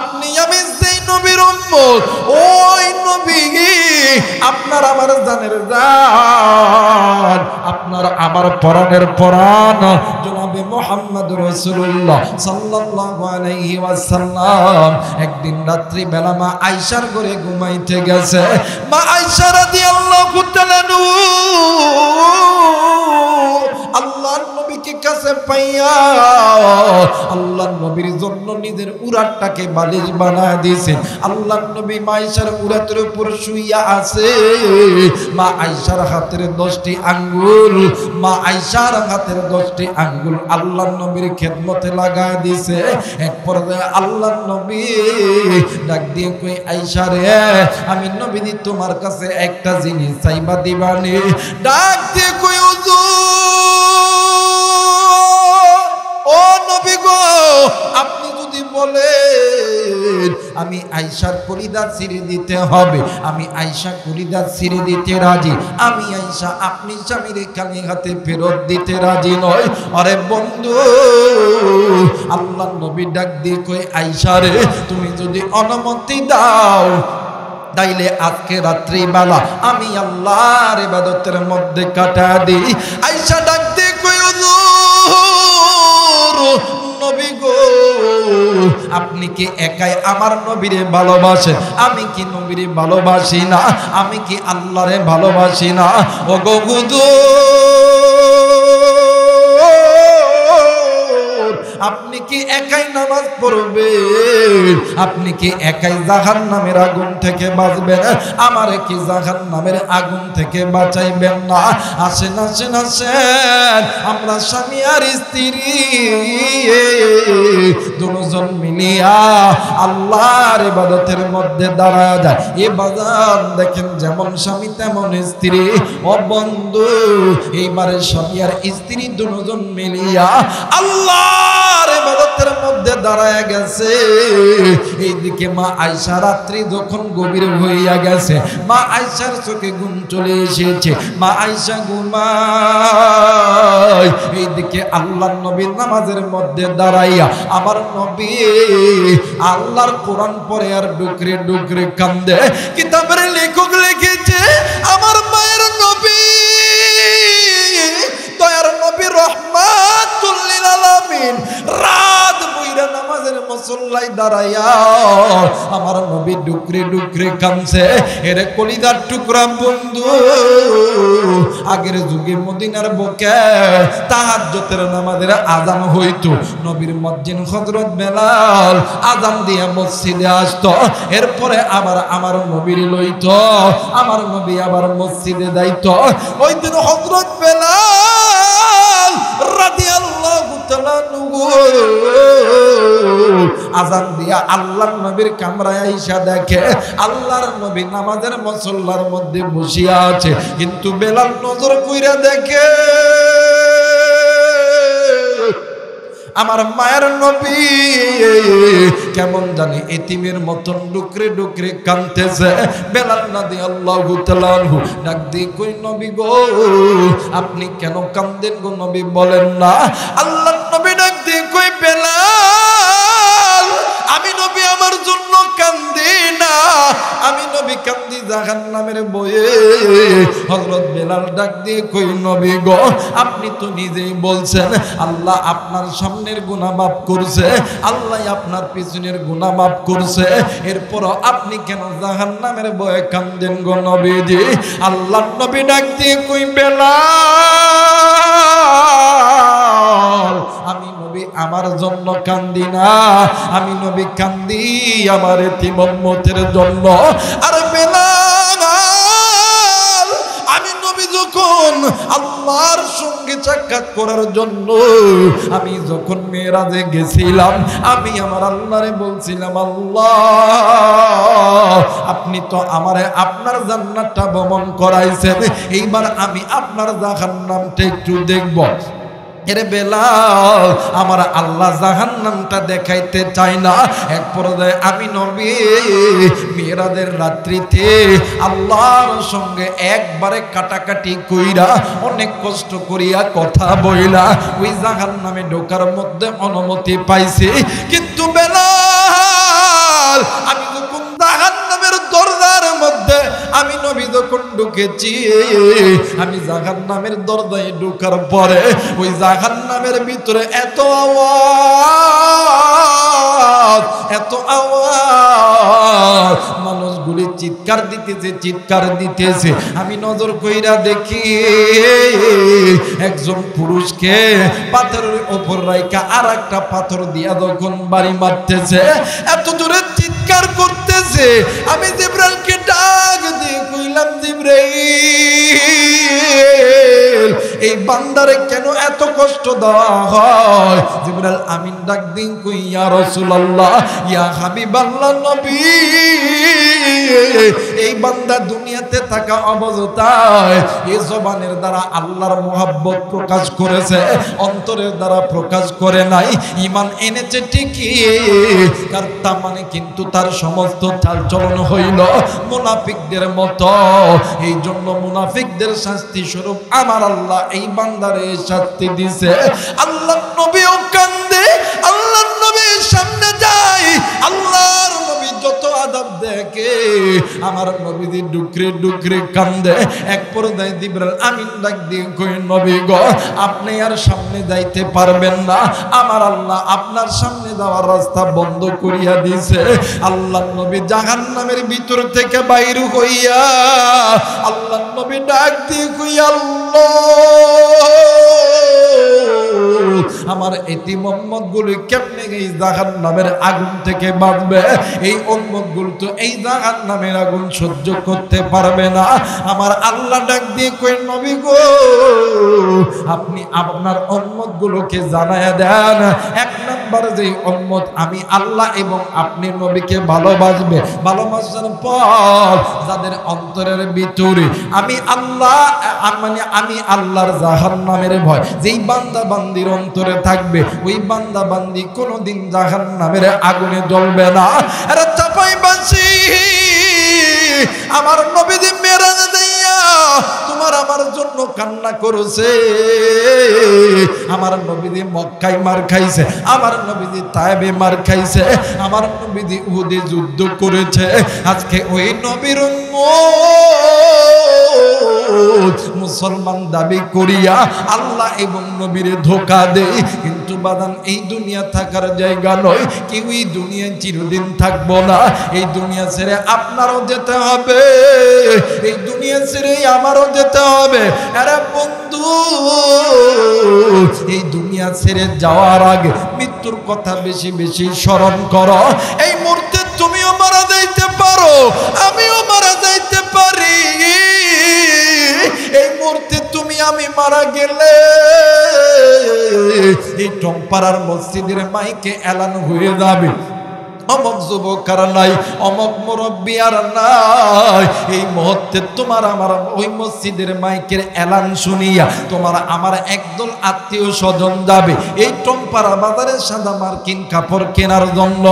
আপনি আমি সেই নবীর উম্মত, ওই নবী আপনার আমার জানের জান, আপনার আমার পরাণের পরাণ জনাবে মুহাম্মদ রাসূলুল্লাহ সাল্লাল্লাহু আলাইহি ওয়াসাল্লাম একদিন রাত্রি বেলা মা আয়েশার ঘরে ঘুমাইতে গেছে। মা আয়েশা রাদিয়াল্লাহু তাআলা আল্লাহর নবীকে কাছে পাইয়া আল্লাহর নবীর জন্য নিজের উরাতটাকে বালিশ বানায় দিয়েছেন। আল্লাহর নবী মা আয়েশার উরাতের উপর শুইয়া আছে। মা আয়েশার হাতের 10টি আঙ্গুল, মা আয়েশার হাতের 10টি আঙ্গুল আল্লাহর নবীর খেদমতে লাগায় দিয়েছে। এক পর্যায়ে আল্লাহর নবী ডাক দিয়ে কই, আয়েশা রে, আমি নবী তোমার কাছে একটা জিনিস চাইবা দিবানি। ডাক দিয়ে কই, হুজুর আমি আয়েশার কলিজা ছিঁড়ে দিতে হবে, আমি আয়েশা কলিজা ছিঁড়ে দিতে রাজি, আমি আয়েশা আপনি স্বামীর খালি হাতে ফেরত দিতে রাজি নয়। আরে বন্ধু, আল্লাহ নবী ডাক দিয়ে কই আয়েশা রে, তুমি যদি অনুমতি দাও তাইলে আজকে রাত্রিবেলা আমি আল্লাহর ইবাদতের মধ্যে কাটা দিই। আয়েশা ডাক দিয়ে কই হুজুর, নবী গো, আপনি কি একাই আমার নবীরে ভালোবাসেন? আমি কি নবীরে ভালোবাসি না? আমি কি আল্লাহরে ভালোবাসি না? ও গো হুজুর, আপনি কি একাই নামাজ পড়বেন? আপনি কি একাই জাহান্নামের আগুন থেকে বাঁচবেন? আমারে কি জাহান্নামের আগুন থেকে বাঁচাইবেন না? আসেন আসেন আসেন, আমরা স্বামী আর স্ত্রী দুজন মিলিয়া আল্লাহর ইবাদতের মধ্যে দাঁড়ায় যায়। এ বাজান দেখেন, যেমন স্বামী তেমন স্ত্রী। ও বন্ধু, এইবারে স্বামী আর স্ত্রী দুজন মিলিয়া আল্লাহর ইবাদতের মধ্যে দাঁড়ায় গেছে। এইদিকে মা আয়েশা রাত্রি যখন গভীর হইয়া গেছে, মা আয়েশার চোখে ঘুম চলে এসেছে, মা আয়েশা ঘুমায়। এইদিকে আল্লাহর নবী নামাজের মধ্যে দাঁড়াইয়া আমার নবী আল্লাহর কোরআন পড়ে আর ডুকরে ডুকরে কান্দে। কিতাবের লেখক লিখেছে, আমার মায়ের নবী, দয়ার নবী রহমাতুল লিল আলামিন রাত বইরা নামাজের মুসল্লায় দাঁড়াইয়া আমার নবী ডুকরে ডুকরে কাঁদছে। এরে কলিজার টুকরা বন্ধু, আগের যুগে মদিনার বুকে তাহাজ্জুদের নামাজের আযান হইতো, নবীর মুয়াজ্জিন হযরত বেলাল আযান দিয়ে মসজিদে আসতো, এরপরে আবার আমার নবীর লইতো, আমার নবী আবার মসজিদে যাইতো। ওই দিন হযরত বেলাল রাদিয়াল্লাহু তাআলা আযান দিয়া আল্লাহর নবীর কামরায় আইসা দেখে আল্লাহর নবী নামাজের মুসল্লার মধ্যে বসিয়া আছে, কিন্তু বেলাল নজর কইরা দেখে আমার মায়ের নবী কেমন জানি এতিমের মতন ডুকরে ডুকরে কাঁদতেছে। বেলাল রাদিয়াল্লাহু তাআলা আনহু ডাক দিয়ে কই, নবী গো, আপনি কেন কাঁদেন গো নবী, বলেন না। আল্লাহর নবী ডাক দিয়ে কই, বেলাল, আমি নবী আমার জন্য কান্দি না, আমি নবী কান্দি জাহান্নামের বয়ে। হযরত বেলাল ডাক দিয়ে কই, নবী গো, আপনি তো নিজেই বলছেন আল্লাহ আপনার সামনের গুনাহ মাফ করছে, আল্লাহ আপনার পিছনের গুনাহ মাফ করছে, এরপরও আপনি কেন জাহান্নামের বয়ে কান্দেন গো নবীজি? আল্লাহর নবী ডাক দিয়ে কই, বেলাল, আমি নবী আমার জন্য কান্দি না, আমি নবী কান্দি আমার এতিম উম্মতের জন্য। আর বেলাল, আমি নবী যখন আল্লাহর সঙ্গে সাক্ষাৎ করার জন্য আমি যখন মেরাজে গেছিলাম, আমি আমার আল্লাহরে বলছিলাম, আল্লাহ আপনি তো আমারে আপনার জান্নাতটা ভ্রমণ করাইছেন, এইবার আমি আপনার জাহান্নামটা একটু দেখব। এরে বেলাল, আমার আল্লাহ জাহান্নামটা দেখাইতে চাই না। এক পর্যায়ে আমি নবী মিরাজের রাত্রিতে আল্লাহর সঙ্গে একবারে কাটাকাটি কইরা অনেক কষ্ট করিয়া কথা বইলা ওই জাহান্নামে ঢোকার মধ্যে অনুমতি পাইছি। কিন্তু বেলাল, আমি যখন জাহান্নামের দরজার মধ্যে আমি নবী যখন ঢুকেছি, আমি জাহান্নামের দরজায় ঢোকার পরে ওই জাহান্নামের ভিতরে এত আওয়াজ, এত আওয়াজ, মানুষগুলি চিৎকার দিতেছে, চিৎকার দিতেছে। আমি নজর কইরা দেখি একজন পুরুষকে পাথরের উপর রাইখা আর একটা পাথর দিয়া যখন বাড়ি মারতেছে, এত জোরে চিৎকার করতেছে। আমি জিবরাইলকে ডাক দিয়ে কইলাম, জিবরাইল, এই বান্দারে কেন এত কষ্ট দেওয়া হয়? জিবরাইল আমিন ডাক দিন কই ইয়া রাসূলুল্লাহ, ইয়া হাবিবাল্লাহ নবী, এই বান্দা দুনিয়াতে থাকা অবস্থায় এই জবানের দ্বারা আল্লাহর মুহাব্বত প্রকাশ করেছে, অন্তরের দ্বারা প্রকাশ করে নাই। ঈমান এনেছে ঠিকই, তার মানে কিন্তু তার সমস্ত চালচলন হইল মুনাফিকদের মতো। এই জন্য মুনাফিকদের শাস্তি স্বরূপ আমার আল্লাহ এই বান্দারে শাস্তি দিছে। আল্লাহ নবীও কান্দে, আল্লাহ নবীর সামনে যায়, আল্লাহর নবী যত আদব দেখে আমার নবীজি ডুকরে ডুকরে কান্দে। এক পর্যায়ে জিবরাইল আমিন ডাক দিয়ে কই নবী গো, আপনি আর সামনে যাইতে পারবেন না, আমার আল্লাহ আপনার সামনে যাওয়ার রাস্তা বন্ধ করিয়া দিয়েছে। আল্লাহ নবী জাহান্নামের ভিতর থেকে বাইর হইয়া আল্লাহ নবী ডাক দিয়ে কই আল্লাহ, আমার এতিম উম্মত গুলো কেমনে এই জাহান্নামের আগুন থেকে বাঁচবে? এই উম্মত গুলো তো এই জাহান্নামের আগুন সহ্য করতে পারবে না। আমার আল্লাহ ডাক দিয়ে কই নবী গো, আপনি আপনার উম্মত গুলোকে জানায়া দেন, এক নাম্বার যে উম্মত আমি আল্লাহ এবং আপনি নবীকে ভালোবাসবে, ভালোবাসার পর যাদের অন্তরের ভিতরে আমি আল্লাহ মানে আমি আল্লাহর জাহান্নামের ভয় যেই বান্দা বান্দির অন্তরে থাকবে, ওই বান্দা বান্দি কোনোদিন জাহান্নামের আগুনে জ্বলবে না। আরে চাপাই বাঁশি আমার নবীজি মেরাজ দিয়া তোমার আমার জন্য কান্না করেছে। আমার নবীজি মক্কায় মার খাইছে, আমার নবীজি তায়েবে মার খাইছে, আমার নবীজি উহুদে যুদ্ধ করেছে। আজকে ওই নবীর মুসলমান দাবি করিয়া আল্লাহ এবং নবীরে ধোঁকা দেয়। কিন্তু বাদান এই দুনিয়া থাকার জায়গা নয়, কেউই দুনিয়ায় চিরদিন থাকবো না। এই দুনিয়া ছেড়ে আপনারও যেতে হবে, এই দুনিয়া ছেড়ে আমারও যেতে হবে। আরে বন্ধু, এই দুনিয়া ছেড়ে যাওয়ার আগে মৃত্যুর কথা বেশি বেশি স্মরণ করো। এই মুহূর্তে তুমিও মারা যাইতে পারো, আমিও মারা যাইতে পারি। এই মুহূর্তে তুমি আমি মারা গেলে এই টংপাড়ার মসজিদের মাইকে এলান হয়ে যাবে, অমক যুবক আর নাই, অমক মুরব্বী আর নাই। এই মুহূর্তে তোমার আমার ওই মসজিদের মাইকের এলান শুনিয়া তোমার আমার একদল আত্মীয় স্বজন যাবে এই টংপাড়া বাজারে সাদা মার্কিন কাপড় কেনার জন্য,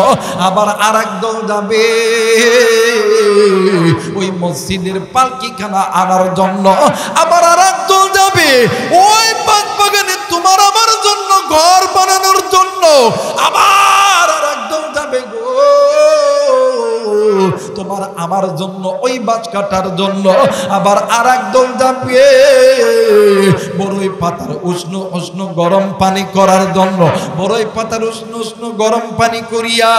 আবার আর একদল যাবে ওই মসজিদের পালকিখানা আনার জন্য, আবার আর একদল যাবে ওই বাগানে তোমার আমার জন্য ঘর বানানোর জন্য, আবার আর একদল যাবে গো তোমার আমার জন্য ওই বাঁশ কাটার জন্য, আবার আর একদল যাবে বড়ই পাতার উষ্ণ উষ্ণ গরম পানি করার জন্য। বড়ই পাতার উষ্ণ উষ্ণ গরম পানি করিয়া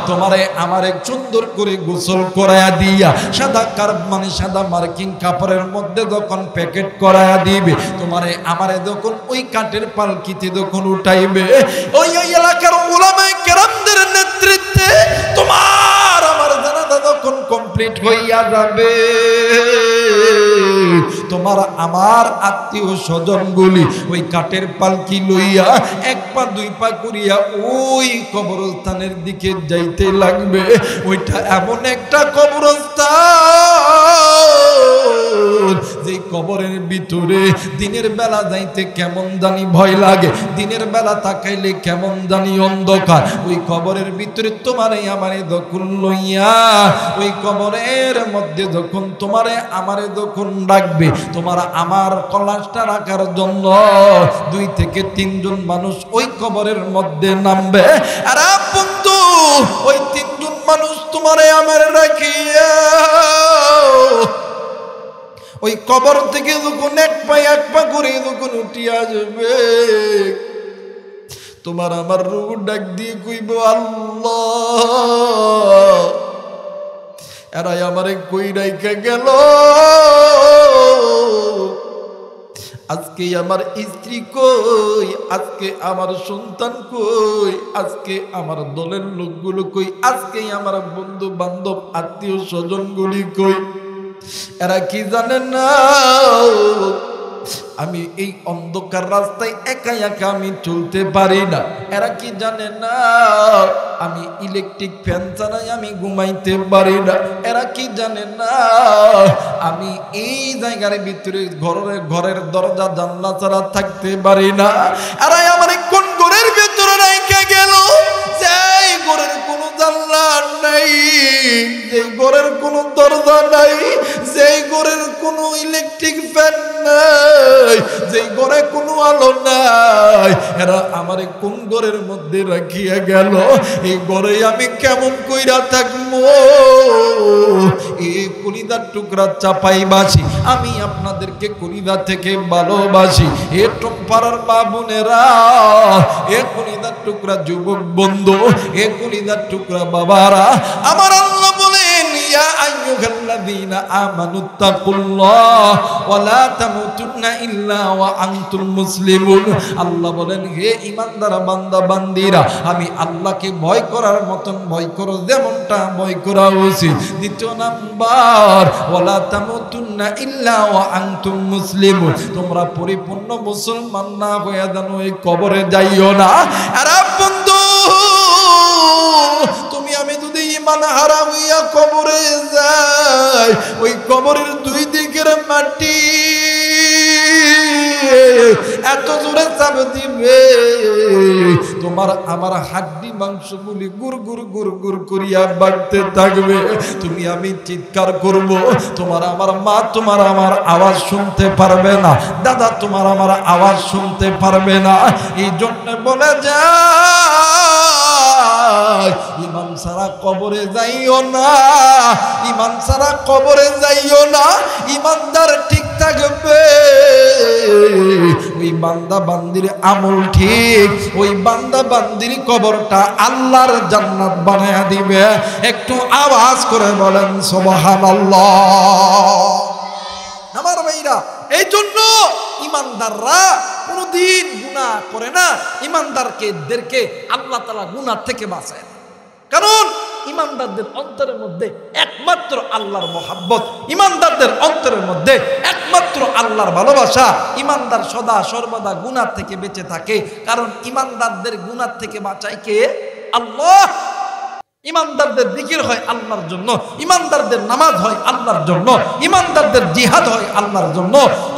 তোমারে আমার এক সুন্দর করে গোসল করায়া দিয়া সাদা মানে সাদা মার্কিন কাপড়ের মধ্যে যখন প্যাকেট করায়া দিবে, তোমারে আমারে যখন ওই কাঠের পালকিতে যখন উঠাইবে, ওই এলাকার উলামায়ে কেরামদের নেতৃত্বে তোমার আমার জানাজা যখন কমপ্লিট হইয়া যাবে, তোমার আমার আত্মীয় স্বজনগুলি ওই কাঠের পালকি লইয়া এক পা দুই পা করিয়া ওই কবরস্থানের দিকে যাইতে লাগবে। ওইটা এমন একটা কবরস্থান যে কবরের ভিতরে দিনের বেলা যাইতে কেমন জানি ভয় লাগে, দিনের বেলা তাকাইলে কেমন জানি অন্ধকার। ওই কবরের ভিতরে তোমারে আমারে যখন লইয়া ওই কবরের মধ্যে যখন তোমারে আমারে যখন রাখবে, তোমার আমার কলাশটা রাখার জন্য 2 থেকে 3 জন মানুষ ওই কবরের মধ্যে নামবে। আর বন্ধু, ওই 3 জন মানুষ তোমারে আমারে রাখিয়া ওই কবর থেকে যখন এক পা করে যখন উঠিয়া যাবে, তোমার আমার রূহ ডাক দিয়ে কইব আল্লাহ, এরাই আমারে কই রাইখা গেল। আজকে আমার স্ত্রী কই, আজকে আমার সন্তান কই, আজকে আমার দলের লোকগুলো কই, আজকে আমার বন্ধু বান্ধব আত্মীয় স্বজন গুলি কই। এরা কি জানে না আমি এই অন্ধকার রাস্তায় একা একা আমি চলতে পারি না। এরা কি জানে না আমি ইলেকট্রিক ফ্যান ছাড়াই আমি ঘুমাইতে পারি না। এরা কি জানে না আমি এই জায়গার ভিতরে ঘরের দরজা জানলা ছাড়া থাকতে পারি না। এরা আমার কোন ঘরের ভিতরে রেখে গেল সেই ঘরের কোনো জানলা নাই, যেই ঘরের কোনো দরজা নাই, যেই ঘরের কোনো ইলেকট্রিক ফ্যান নাই, যেই ঘরে কোনো আলো নাই। এরা আমারে কোন ঘরের মধ্যে রাখিয়া গেল? এই ঘরে আমি কেমন কইরা থাকবো? এই কলিজার টুকরা চাপাইবাসী আমি আপনাদেরকে কলিজা থেকে ভালোবাসি। এ টম্পাড়ার বাবুনেরা, এ কলিজার টুকরা যুবক বন্ধু, এ কলিজার টুকরা বাবারা, আমার আল্লাহ বলেন ইয়া আইয়ুহাল্লাযীনা আমানুত্তাকুল্লাহ ওয়া লা তামুতুন্না ইল্লা ওয়া আনতুম মুসলিমুন। আল্লাহ বলেন হে ঈমানদার বান্দা বান্দীরা, আমি আল্লাহকে ভয় করার মতন ভয় করো যেমনটা ভয় করা উচিত। দ্বিতীয় নাম্বার ওয়া লা তামুতুন্না ইল্লা ওয়া আনতুম মুসলিমুন, তোমরা পরিপূর্ণ মুসলমান না হয়ে যেন এই কবরে যাইও না। আরে বন্ধু, তুমি আমি যদি ঈমান হারা হইয়া কবরে যাই, ওই কবরের দুই দিকের মাটি এত জোরে চাপ দিবে তোমার আমার হাড্ডি মাংসগুলি গুড় গুড় গুড় গুড় করিয়া বাড়তে থাকবে। তুমি আমি চিৎকার করব, তোমার আমার মা তোমার আমার আওয়াজ শুনতে পারবে না, দাদা তোমার আমার আওয়াজ শুনতে পারবে না। এই জন্য বলে যায় ঈমান ছাড়া কবরে যাইও না, ঈমান ছাড়া কবরে যাইও না। ঈমানদার ঠিক থাকবে, ওই বান্দা বান্দির আমল ঠিক, ওই বান্দা বান্দির কবরটা আল্লাহর জান্নাত বানায়া দিবে। একটু আওয়াজ করে বলেন সুবহানাল্লাহ। আমার ভাইরা, এই জন্য ঈমানদাররা কোনদিন গুনাহ করে না। ঈমানদারদেরকে আল্লাহ তাআলা গুনাহ থেকে বাঁচায়, কারণ ঈমানদারদের অন্তরের মধ্যে একমাত্র আল্লাহর মহব্বত, ঈমানদারদের অন্তরের মধ্যে একমাত্র আল্লাহর ভালোবাসা। ঈমানদার সদা সর্বদা গুনাহ থেকে বেঁচে থাকে, কারণ ঈমানদারদের গুনাহ থেকে বাঁচায় কে? আল্লাহ। ঈমানদারদের জিকির হয় আল্লাহর জন্য, ঈমানদারদের নামাজ হয় আল্লাহর জন্য, ঈমানদারদের জিহাদ হয় আল্লাহর জন্য,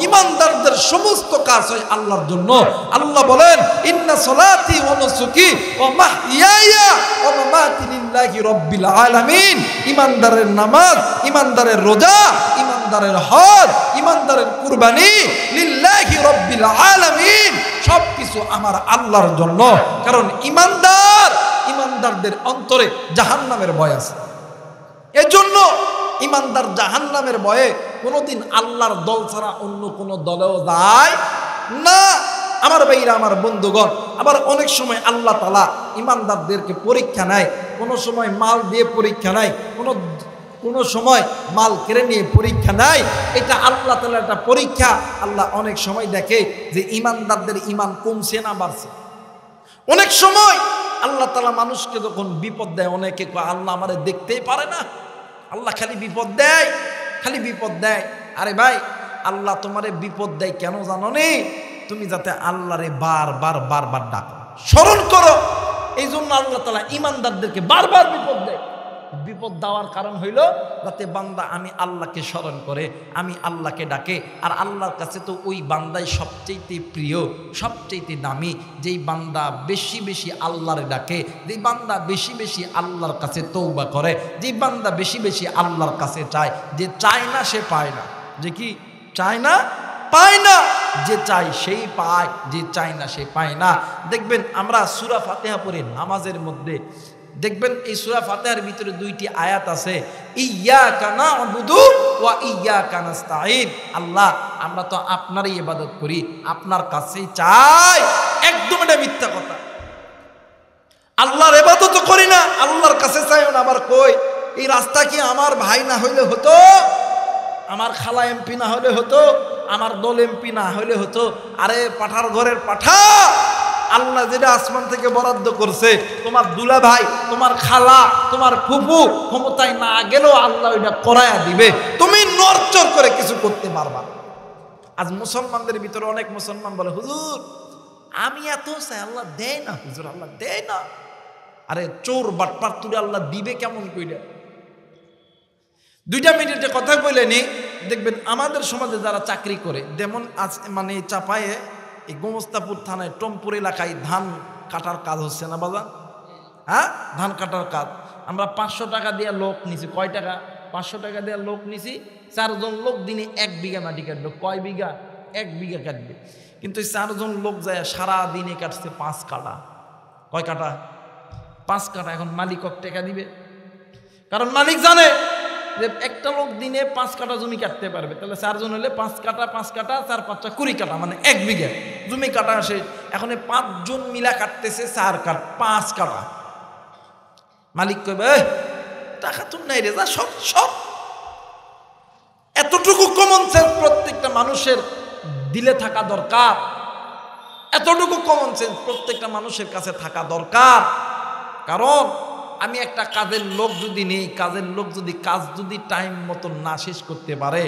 ঈমানদারদের সমস্ত কাজ হয় আল্লাহর জন্য। আল্লাহ বলেন ইন্না সলাতি ওয়া নুসুকি ওয়া মাহইয়ায়া ওয়া মামাতি লিল্লাহি রাব্বিল আলামিন। ঈমানদারের নামাজ, ঈমানদারের রোজা, ঈমানদারের হজ, ঈমানদারের কুরবানি লিল্লাহি রাব্বিল আলামিন, সবকিছু আমার আল্লাহর জন্য। কারণ ঈমানদারদের অন্তরে জাহান্নামের ভয় আছে। এজন্য ঈমানদার জাহান্নামের ভয়ে কোনোদিন আল্লাহর দল ছাড়া অন্য কোনো দলেও যায় না। আমার ভাইরা, আমার বন্ধুগণ, আবার অনেক সময় আল্লাহ তাআলা ঈমানদারদেরকে পরীক্ষা নেয়। কোনো সময় মাল দিয়ে পরীক্ষা নেয়, কোনো সময় মাল কেড়ে নিয়ে পরীক্ষা নেয়। এটা আল্লাহ তাআলা একটা পরীক্ষা। আল্লাহ অনেক সময় দেখে যে ঈমানদারদের ঈমান কমছে না বাড়ছে। অনেক সময় আল্লাহ তাআলা মানুষকে যখন বিপদ দেয়, অনেকে কয় আল্লাহ আমারে দেখতেই পারে না, আল্লাহ খালি বিপদ দেয়, খালি বিপদ দেয়। আরে ভাই, আল্লাহ তোমারে বিপদ দেয় কেন জানো নি? তুমি যাতে আল্লাহরে বারবার বারবার ডাকো, স্মরণ করো। এই জন্য আল্লাহ তাআলা ঈমানদারদেরকে বারবার বিপদ দেয়। বিপদ দেওয়ার কারণ হইল যাতে বান্দা আমি আল্লাহকে স্মরণ করে, আমি আল্লাহকে ডাকে। আর আল্লাহর কাছে তো ওই বান্দাই সবচেয়ে প্রিয়, সবচেয়ে দামি। যেই বান্দা বেশি বেশি আল্লাহরে ডাকে, যেই বান্দা বেশি বেশি আল্লাহর কাছে তওবা করে, যেই বান্দা বেশি বেশি আল্লাহর কাছে চায়। যে চায় না সে পায় না, যে কি চায় না পায় না, যে চায় সেই পায়, যে চায় না সে পায় না। দেখবেন আমরা সূরা ফাতিহা পড়ে নামাজের মধ্যে দেখবেন এই সূরা ফাতিহার ভিতরে দুইটি আয়াত আছে, ইয়্যাকা না'বুদু ওয়া ইয়্যাকা নাস্তাঈন। আল্লাহ, আমরা তো আপনারই ইবাদত করি, আপনার কাছেই চাই। একদম এটা মিথ্যা কথা। আল্লাহর ইবাদত করি না, আল্লাহর কাছে চাইও না। আবার কই এই রাস্তা কি আমার ভাই না হইলে হতো, আমার খালা এমপি না হলে হতো, আমার দল এমপি না হলে হতো? আরে পাঠার ঘরের পাঠা, আল্লাহ যেটা আসমান থেকে বরাদ্দ করছে, তোমার দুলা ভাই, তোমার খালা, তোমার ফুফু ক্ষমতায় না গেলেও আল্লাহ ওইটা করায়া দিবে। তুমি নড়চড় করে কিছু করতে পারবা। আজ মুসলমানদের ভিতরে অনেক মুসলমান বলে, হুজুর আমি এত চাই, আল্লাহ দেয় না। হুজুর আল্লাহ দেয় না। আরে চোর বাটপার তুলে আল্লাহ দিবে কেমন কইরা? 2 মিনিটে কথা বলে নি, দেখবেন আমাদের সমাজে যারা চাকরি করে, যেমন আজ মানে চাপায়ে এই গোমস্তাপুর থানায় টমপুর এলাকায় ধান কাটার কাজ হচ্ছে না বাবা? হ্যাঁ, ধান কাটার কাজ। আমরা 500 টাকা দিয়ে লোক নিছি। কয় টাকা? 500 টাকা দিয়ে লোক নিছি। 4 জন লোক দিনে 1 বিঘা মাটি কাটবে। কয় বিঘা? 1 বিঘা কাটবে। কিন্তু 4 জন লোক যায় সারা দিনে কাটছে 5 কাটা। কয় কাটা? 5 কাটা। এখন মালিক কত টাকা দিবে? কারণ মালিক জানে যে একটা লোক দিনে 5 কাটা জমি কাটতে পারবে। তাহলে 4 জন হলে 5 কাটা 5 কাটা 4 5 20 কাটা, মানে 1 বিঘা জমি কাটা আসে। এখন 5 জন মিলা কাটতেছে 4 কাট 5 কাটা। মালিক কইবে টাকা তো নাই রে, যা সব সব। এতটুকু কমন সেন্স প্রত্যেকটা মানুষের দিলে থাকা দরকার। এতটুকু কমন সেন্স প্রত্যেকটা মানুষের কাছে থাকা দরকার। কারণ আমি একটা কাজের লোক যদি নেই, কাজের লোক যদি কাজ যদি টাইম মতো না শেষ করতে পারে,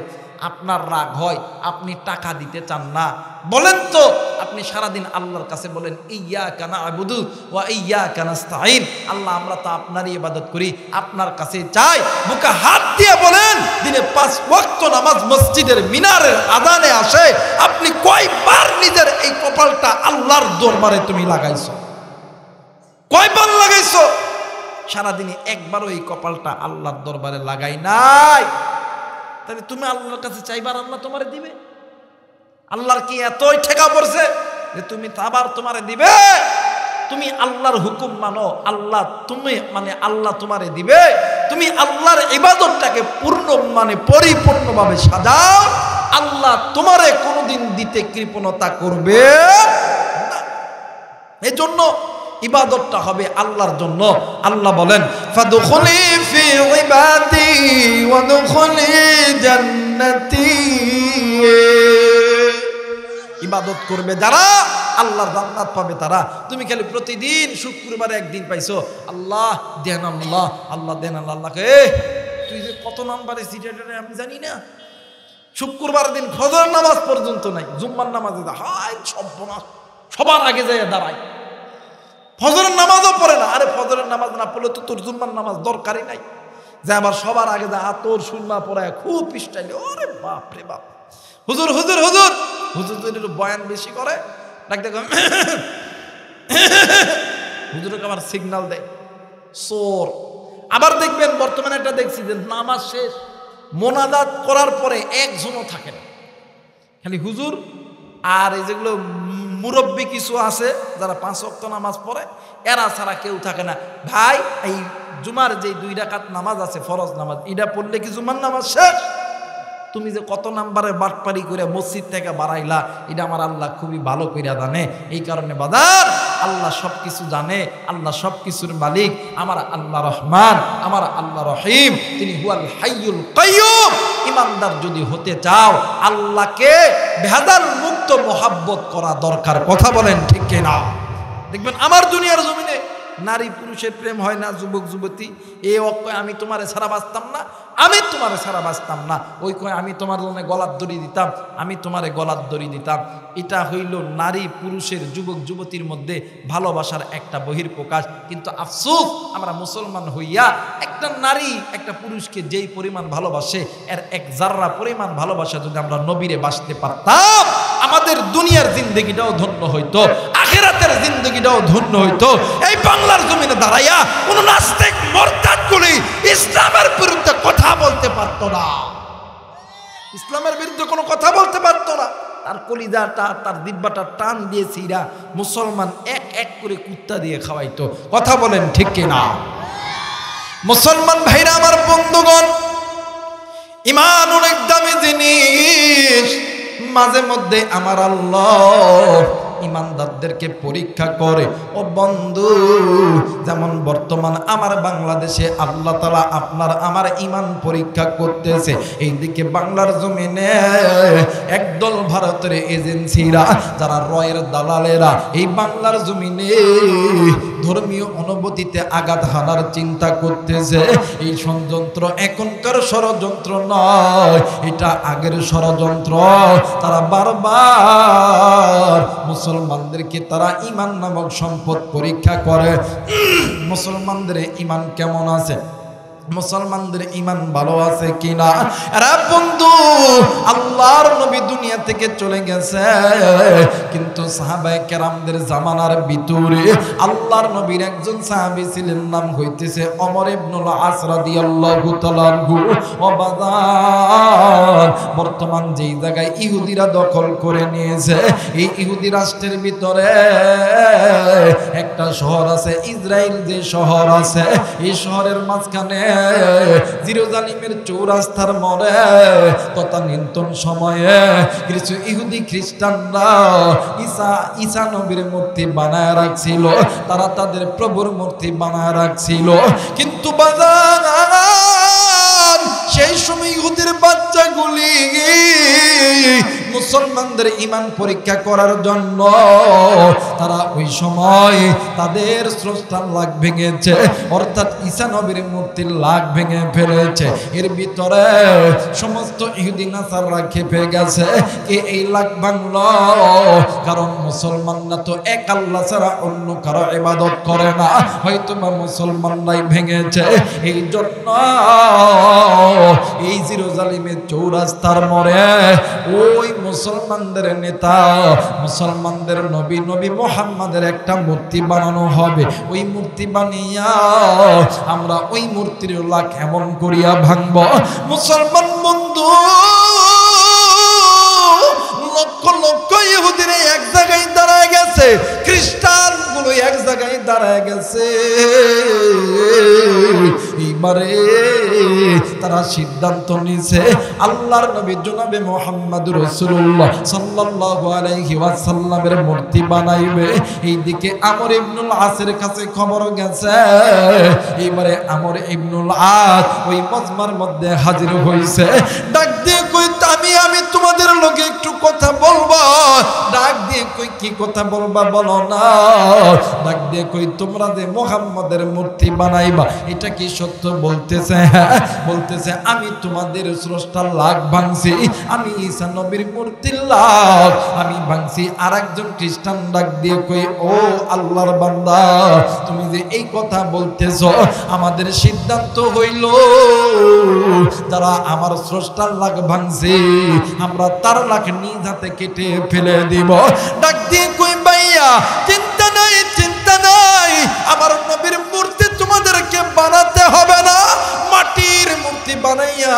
আপনার রাগ হয়, আপনি টাকা দিতে চান না। বলেন তো, আপনি সারাদিন আল্লাহর কাছে বলেন ইয়্যাকা না'বুদু ওয়া ইয়্যাকা নাস্তাঈন, আল্লাহ আমরা তো আপনারই ইবাদত করি, আপনার কাছে চাই। বুকে হাত দিয়ে বলেন, দিনে 5 ওয়াক্ত নামাজ মসজিদের মিনারের আযানে আসে, আপনি কয়বার নিজের এই কপালটা আল্লাহর দরবারে তুমি লাগাইছো? কয়বার লাগাইছো? সারাদিনে একবারও এই কপালটা আল্লাহর দরবারে লাগাই নাই। তাহলে তুমি আল্লাহর কাছে চাইবার আল্লাহ তোমারে দিবে? আল্লাহর কি এতই ঠেকা পড়ছে যে তুমি আবার তোমারে দিবে? তুমি আল্লাহর হুকুম মানো, আল্লাহ তুমি মানে আল্লাহ তোমারে দিবে। তুমি আল্লাহর ইবাদতটাকে পরিপূর্ণভাবে সাজাও, আল্লাহ তোমারে কোনোদিন দিতে কৃপণতা করবে না। এই জন্য ইবাদতটা হবে আল্লাহর জন্য। আল্লাহ বলেন ফাদখুলি ফি ইবাদি ওয়াদখুলি জান্নাতি, ইবাদত করবে যারা আল্লাহর জান্নাত পাবে তারা। তুমি খালি প্রতিদিন শুক্রবারে একদিন পাইছো, আল্লাহ দেন, আল্লাহ আল্লাহ দেন, আল্লাহকে তুই যে কত নাম্বারে সিটেটারে আমি জানি না। শুক্রবার দিন ফজর নামাজ পর্যন্ত নাই, জুম্মার নামাজে হায় সবার আগে যায় দাঁড়ায়, ফজরের নামাজও পড়ে না। আরে ফজরের নামাজ না পড়লে তো তোর জুম্মার নামাজ দরকারই নাই। যে আবার সবার আগে যা তোর সুরমা পড়ায় খুব স্টাইলে, ওরে বাপ রে বাপ, হুজুর হুজুর হুজুর হুজুর তো একটু বয়ান বেশি করে, ডাক দেখো হুজুরকে আবার সিগন্যাল দেয় সোর। আবার দেখবেন বর্তমানে একটা দেখছি যে নামাজ শেষ মোনাজাত করার পরে একজনও থাকে না, খালি হুজুর আর এই যেগুলো মুরব্বী কিছু আছে যারা 5 ওয়াক্ত নামাজ পড়ে, এরা ছাড়া কেউ থাকে না। ভাই এই জুমার যে 2 রাকাত নামাজ আছে ফরজ নামাজ, এটা পড়লে কি জুমার নামাজ শেষ? তুমি যে কত নাম্বারে বাটপারি করে মসজিদ থেকে বাড়াইলা, এটা আমার আল্লাহ খুবই ভালো করে জানে। এই কারণে বাজার আল্লাহ সব কিছু জানে, আল্লাহ সব কিছুর মালিক। আমার আল্লাহ রহমান, আমার আল্লাহ রহিম, তিনি হুয়াল হাইয়ুল কাইয়ুম। ইমানদার যদি হতে চাও, আল্লাহকে ভেদাল মুক্ত মোহাব্বত করা দরকার। কথা বলেন ঠিক কিনা? দেখবেন আমার দুনিয়ার জমিনে নারী পুরুষের প্রেম হয় না, যুবক যুবতী এ কয় আমি তোমারে ছাড়া বাঁচতাম না, আমি তোমারে ছাড়া বাঁচতাম না, ওই কয় আমি তোমার জন্য গলার দড়ি দিতাম, আমি তোমারে গলার দড়ি দিতাম। এটা হইল নারী পুরুষের যুবক যুবতীর মধ্যে ভালোবাসার একটা বহির্প্রকাশ। কিন্তু আফসোস, আমরা মুসলমান হইয়া একটা নারী একটা পুরুষকে যেই পরিমাণ ভালোবাসে, এর 1 জাররা পরিমাণ ভালোবাসা যদি আমরা নবীরে বাসতে পারতাম, আমাদের দুনিয়ার জিন্দগিটাও ধন্য হইতো, আখিরাতের জিন্দগিটাও ধন্য হইতো। এই বাংলার জমিনে দাঁড়াইয়া কোন নাস্তিক মুরতাদগুলি ইসলামের বিরুদ্ধে কথা বলতে পারতো না, ইসলামের বিরুদ্ধে কোনো কথা বলতে পারতো না। তার কলিজাটা তার দিব্যাটা টান দিয়ে ছিঁড়া মুসলমান এক এক করে কুত্তা দিয়ে খাওয়াইতো। কথা বলেন ঠিক কিনা? মুসলমান ভাইরা আমার, বন্ধুগণ, ঈমান অনেক দামি জিনিস। মাঝে মধ্যে আমার আল্লাহ ইমানদারদেরকে পরীক্ষা করে। ও বন্ধু, যেমন বর্তমান আমার বাংলাদেশে আল্লাহ তাআলা আপনার আমার ঈমান পরীক্ষা করতেছে, এইদিকে বাংলার জমিনে একদল ভারতের এজেন্সিরা, যারা রয়ের দালালেরা এই বাংলার জমিনে ধর্মীয় অনুভূতিতে আঘাত হানার চিন্তা করতেছে। এই ষড়যন্ত্র এখনকার ষড়যন্ত্র নয়, এটা আগের ষড়যন্ত্র। তারা বারবার মুসলমানদেরকে তারা ঈমান নামক সম্পদ পরীক্ষা করে। মুসলমানদের ঈমান কেমন আছে, মুসলমানদের ঈমান ভালো আছে কিনা। আরে বন্ধু, আল্লাহর নবী দুনিয়া থেকে চলে গেছে, কিন্তু সাহাবায়ে কেরামদের জামানার ভিতরে আল্লাহর নবীর একজন সাহাবী ছিলেন, নাম হইতেছে ওমর ইবনুল আস রাদিয়াল্লাহু তাআলা আনহু। ও বাজার, বর্তমান যেই জায়গায় ইহুদিরা দখল করে নিয়েছে, এই ইহুদি রাষ্ট্রের ভিতরে একটা শহর আছে, ইসরায়েল যে শহর আছে, এই শহরের মাঝখানে জেরুজালেমের চৌরাস্তার মোড়ে তদানীন্তন সময়ে কিছু ইহুদি খ্রিস্টানরা ঈসা নবীর মূর্তি বানায় রাখছিল, তারা তাদের প্রভুর মূর্তি বানায় রাখছিল। কিন্তু বাজার সেই সময় ইহুদির বাচ্চাগুলি মুসলমানদের ঈমান পরীক্ষা করার জন্য তারা ওই সময় তাদের স্রষ্টার লাখ ভেঙেছে, অর্থাৎ ঈসা নবীর মূর্তির লাখ ভেঙে ফেলেছে। এর ভিতরে সমস্ত ইহুদি নাসাররা খেপে গেছে, কে এই লাখ ভাঙলো? কারণ মুসলমানরা তো এক আল্লাহ ছাড়া অন্য কারো ইবাদত করে না, হয়তো বা মুসলমানরাই ভেঙেছে। এই জন্য এই জেরুজালেমের চৌরাস্তার মোড়ে ওই মুসলমানদের নেতা, মুসলমানদের নবী নবী মুহাম্মাদের একটা মূর্তি বানানো হবে। ওই মূর্তি বানিয়া আমরা ওই মূর্তির লাখ এমন করিয়া ভাঙব। মুসলমান বন্ধু, লক্ষ লক্ষ ইহুদিরা এক জায়গায় দাঁড়ায় গেছে, খ্রিস্টান গুলো এক জায়গায় দাঁড়ায় গেছে। এইবারে তারা সিদ্ধান্ত নিছে, আল্লাহর নবী জনাবে মুহাম্মদুর রাসূলুল্লাহ সাল্লাল্লাহু আলাইহি ওয়াসাল্লামের মূর্তি বানাইবে। এইদিকে আমর ইবনুল আসের কাছে খবর গেছে। এইবারে আমর ইবনুল আস ওই মজমার মধ্যে হাজির হইছে। ডাক দিয়ে কই, আমি তোমাদের লগে একটু কথা বলবো। ডাক দিয়ে কই, কি কথা বলবা বলো না। ডাক দিয়ে কই, তোমরা যে মুহাম্মদের মূর্তি বানাইবা, এটা কি সত্য? বলতেছে হ্যাঁ। বলতেছে, আমি তোমাদের স্রষ্টার লাখ ভাঙছি, আমি ঈসা নবীর মূর্তির লাখ আমি ভাঙছি। আর একজন খ্রিস্টান ডাক দিয়ে কই, ও আল্লাহর বান্দা, তুমি যে এই কথা বলতেছ, আমাদের সিদ্ধান্ত হইল যারা আমার স্রষ্টার লাখ ভাঙছে, আমরা তার লাখ নিজ হাতে কেটে ফেলে দিব। ডাক দিয়ে কই, ভাইয়া চিন্তা নাই, চিন্তা নাই, আমার নবীর মূর্তি তোমাদেরকে বানাতে হবে না। মাটির মূর্তি বানাইয়া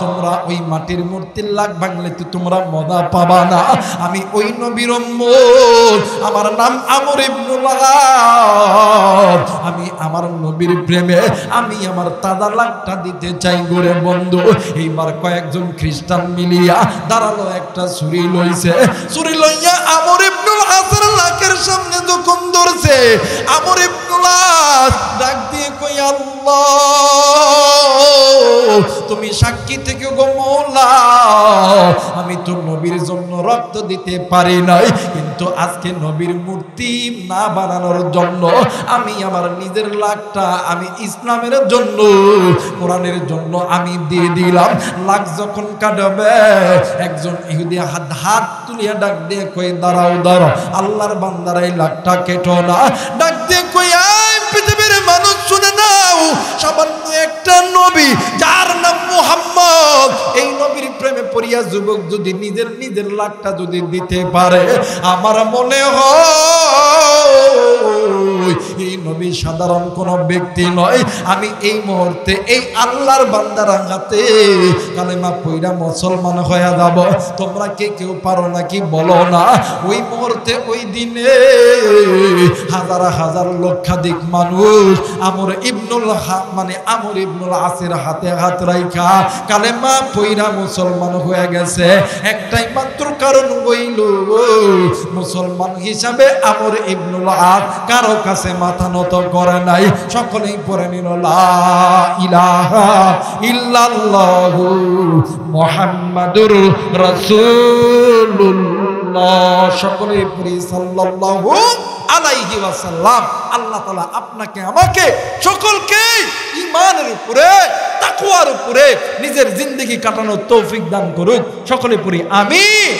তোমরা ওই মাটির মূর্তির লাখ ভাঙলে তো তোমরা মজা পাবা না। আমি ওই নবীর উম্মত, আমার নাম আমর ইবনুল আস, আমি আমার নবীর প্রেমে আমি আমার তাজা লাখটা দিতে চাই গোরে বন্ধু। এইবার কয়েকজন খ্রিস্টান মিলিয়া দাঁড়ালো, একটা ছুরি লইছে, ছুরি লইয়া আমর ইবনুল আসের লাখের সামনে যখন ধরছে, আমর ইবনুল আস ডাক দিয়ে কই, আল্লাহ তুমি সাক্ষী থেকে গো মওলা, আমি তো নবীর জন্য রক্ত দিতে পারি নাই, কিন্তু আজকে নবীর মূর্তি না বানানোর জন্য আমি আমার নিজের লাখটা আমি ইসলামের জন্য, কোরআনের জন্য আমি দিয়ে দিলাম। লাখ যখন কাটবে, একজন ইহুদি হাত তুলিয়া ডাক দিয়ে কই, দাঁড়াও দাঁড়াও, আল্লাহর বান্দারা এই লাখটা কেটো না। ডাক দিয়ে কই, পৃথিবীর মানুষ শুনে নাও, সামান্য একটা নবী যার নাম মুহাম্মদ, এই নবীর প্রেমে পড়িয়া যুবক যদি নিজের লাখটা যদি দিতে পারে, আমার মনে হয় এই নবী সাধারণ কোন ব্যক্তি নয়। আমি এই মুহূর্তে এই আল্লাহর বান্দার হাতে কালেমা পয়রা মুসলমান হয়ে যাব। তোমরা কে কেউ পারো নাকি বলো না? ওই মুহূর্তে ওই দিনে হাজার হাজার লক্ষাধিক মানুষ আমর ইবনুল আসের হাতে হাত রাইখা কালেমা পয়রা মুসলমান হয়ে গেছে। একটাই মাত্র কারণ হইল, মুসলমান হিসাবে আমর ইবনুল আস কারো কাছে মাথা নত করে নাই। সকলেই পড়ে নিল লা ইলাহা ইল্লাল্লাহু মুহাম্মাদুর রাসূলুল্লাহ। সকলেই পড়ি সাল্লাল্লাহু আলাইহি ওয়াসাল্লাম। আল্লাহ তাআলা আপনাকে আমাকে সকলকে ঈমানের উপরে তাকওয়ার উপরে নিজের জিন্দেগি কাটানোর তৌফিক দান করুক। সকলে পড়ি আমিন।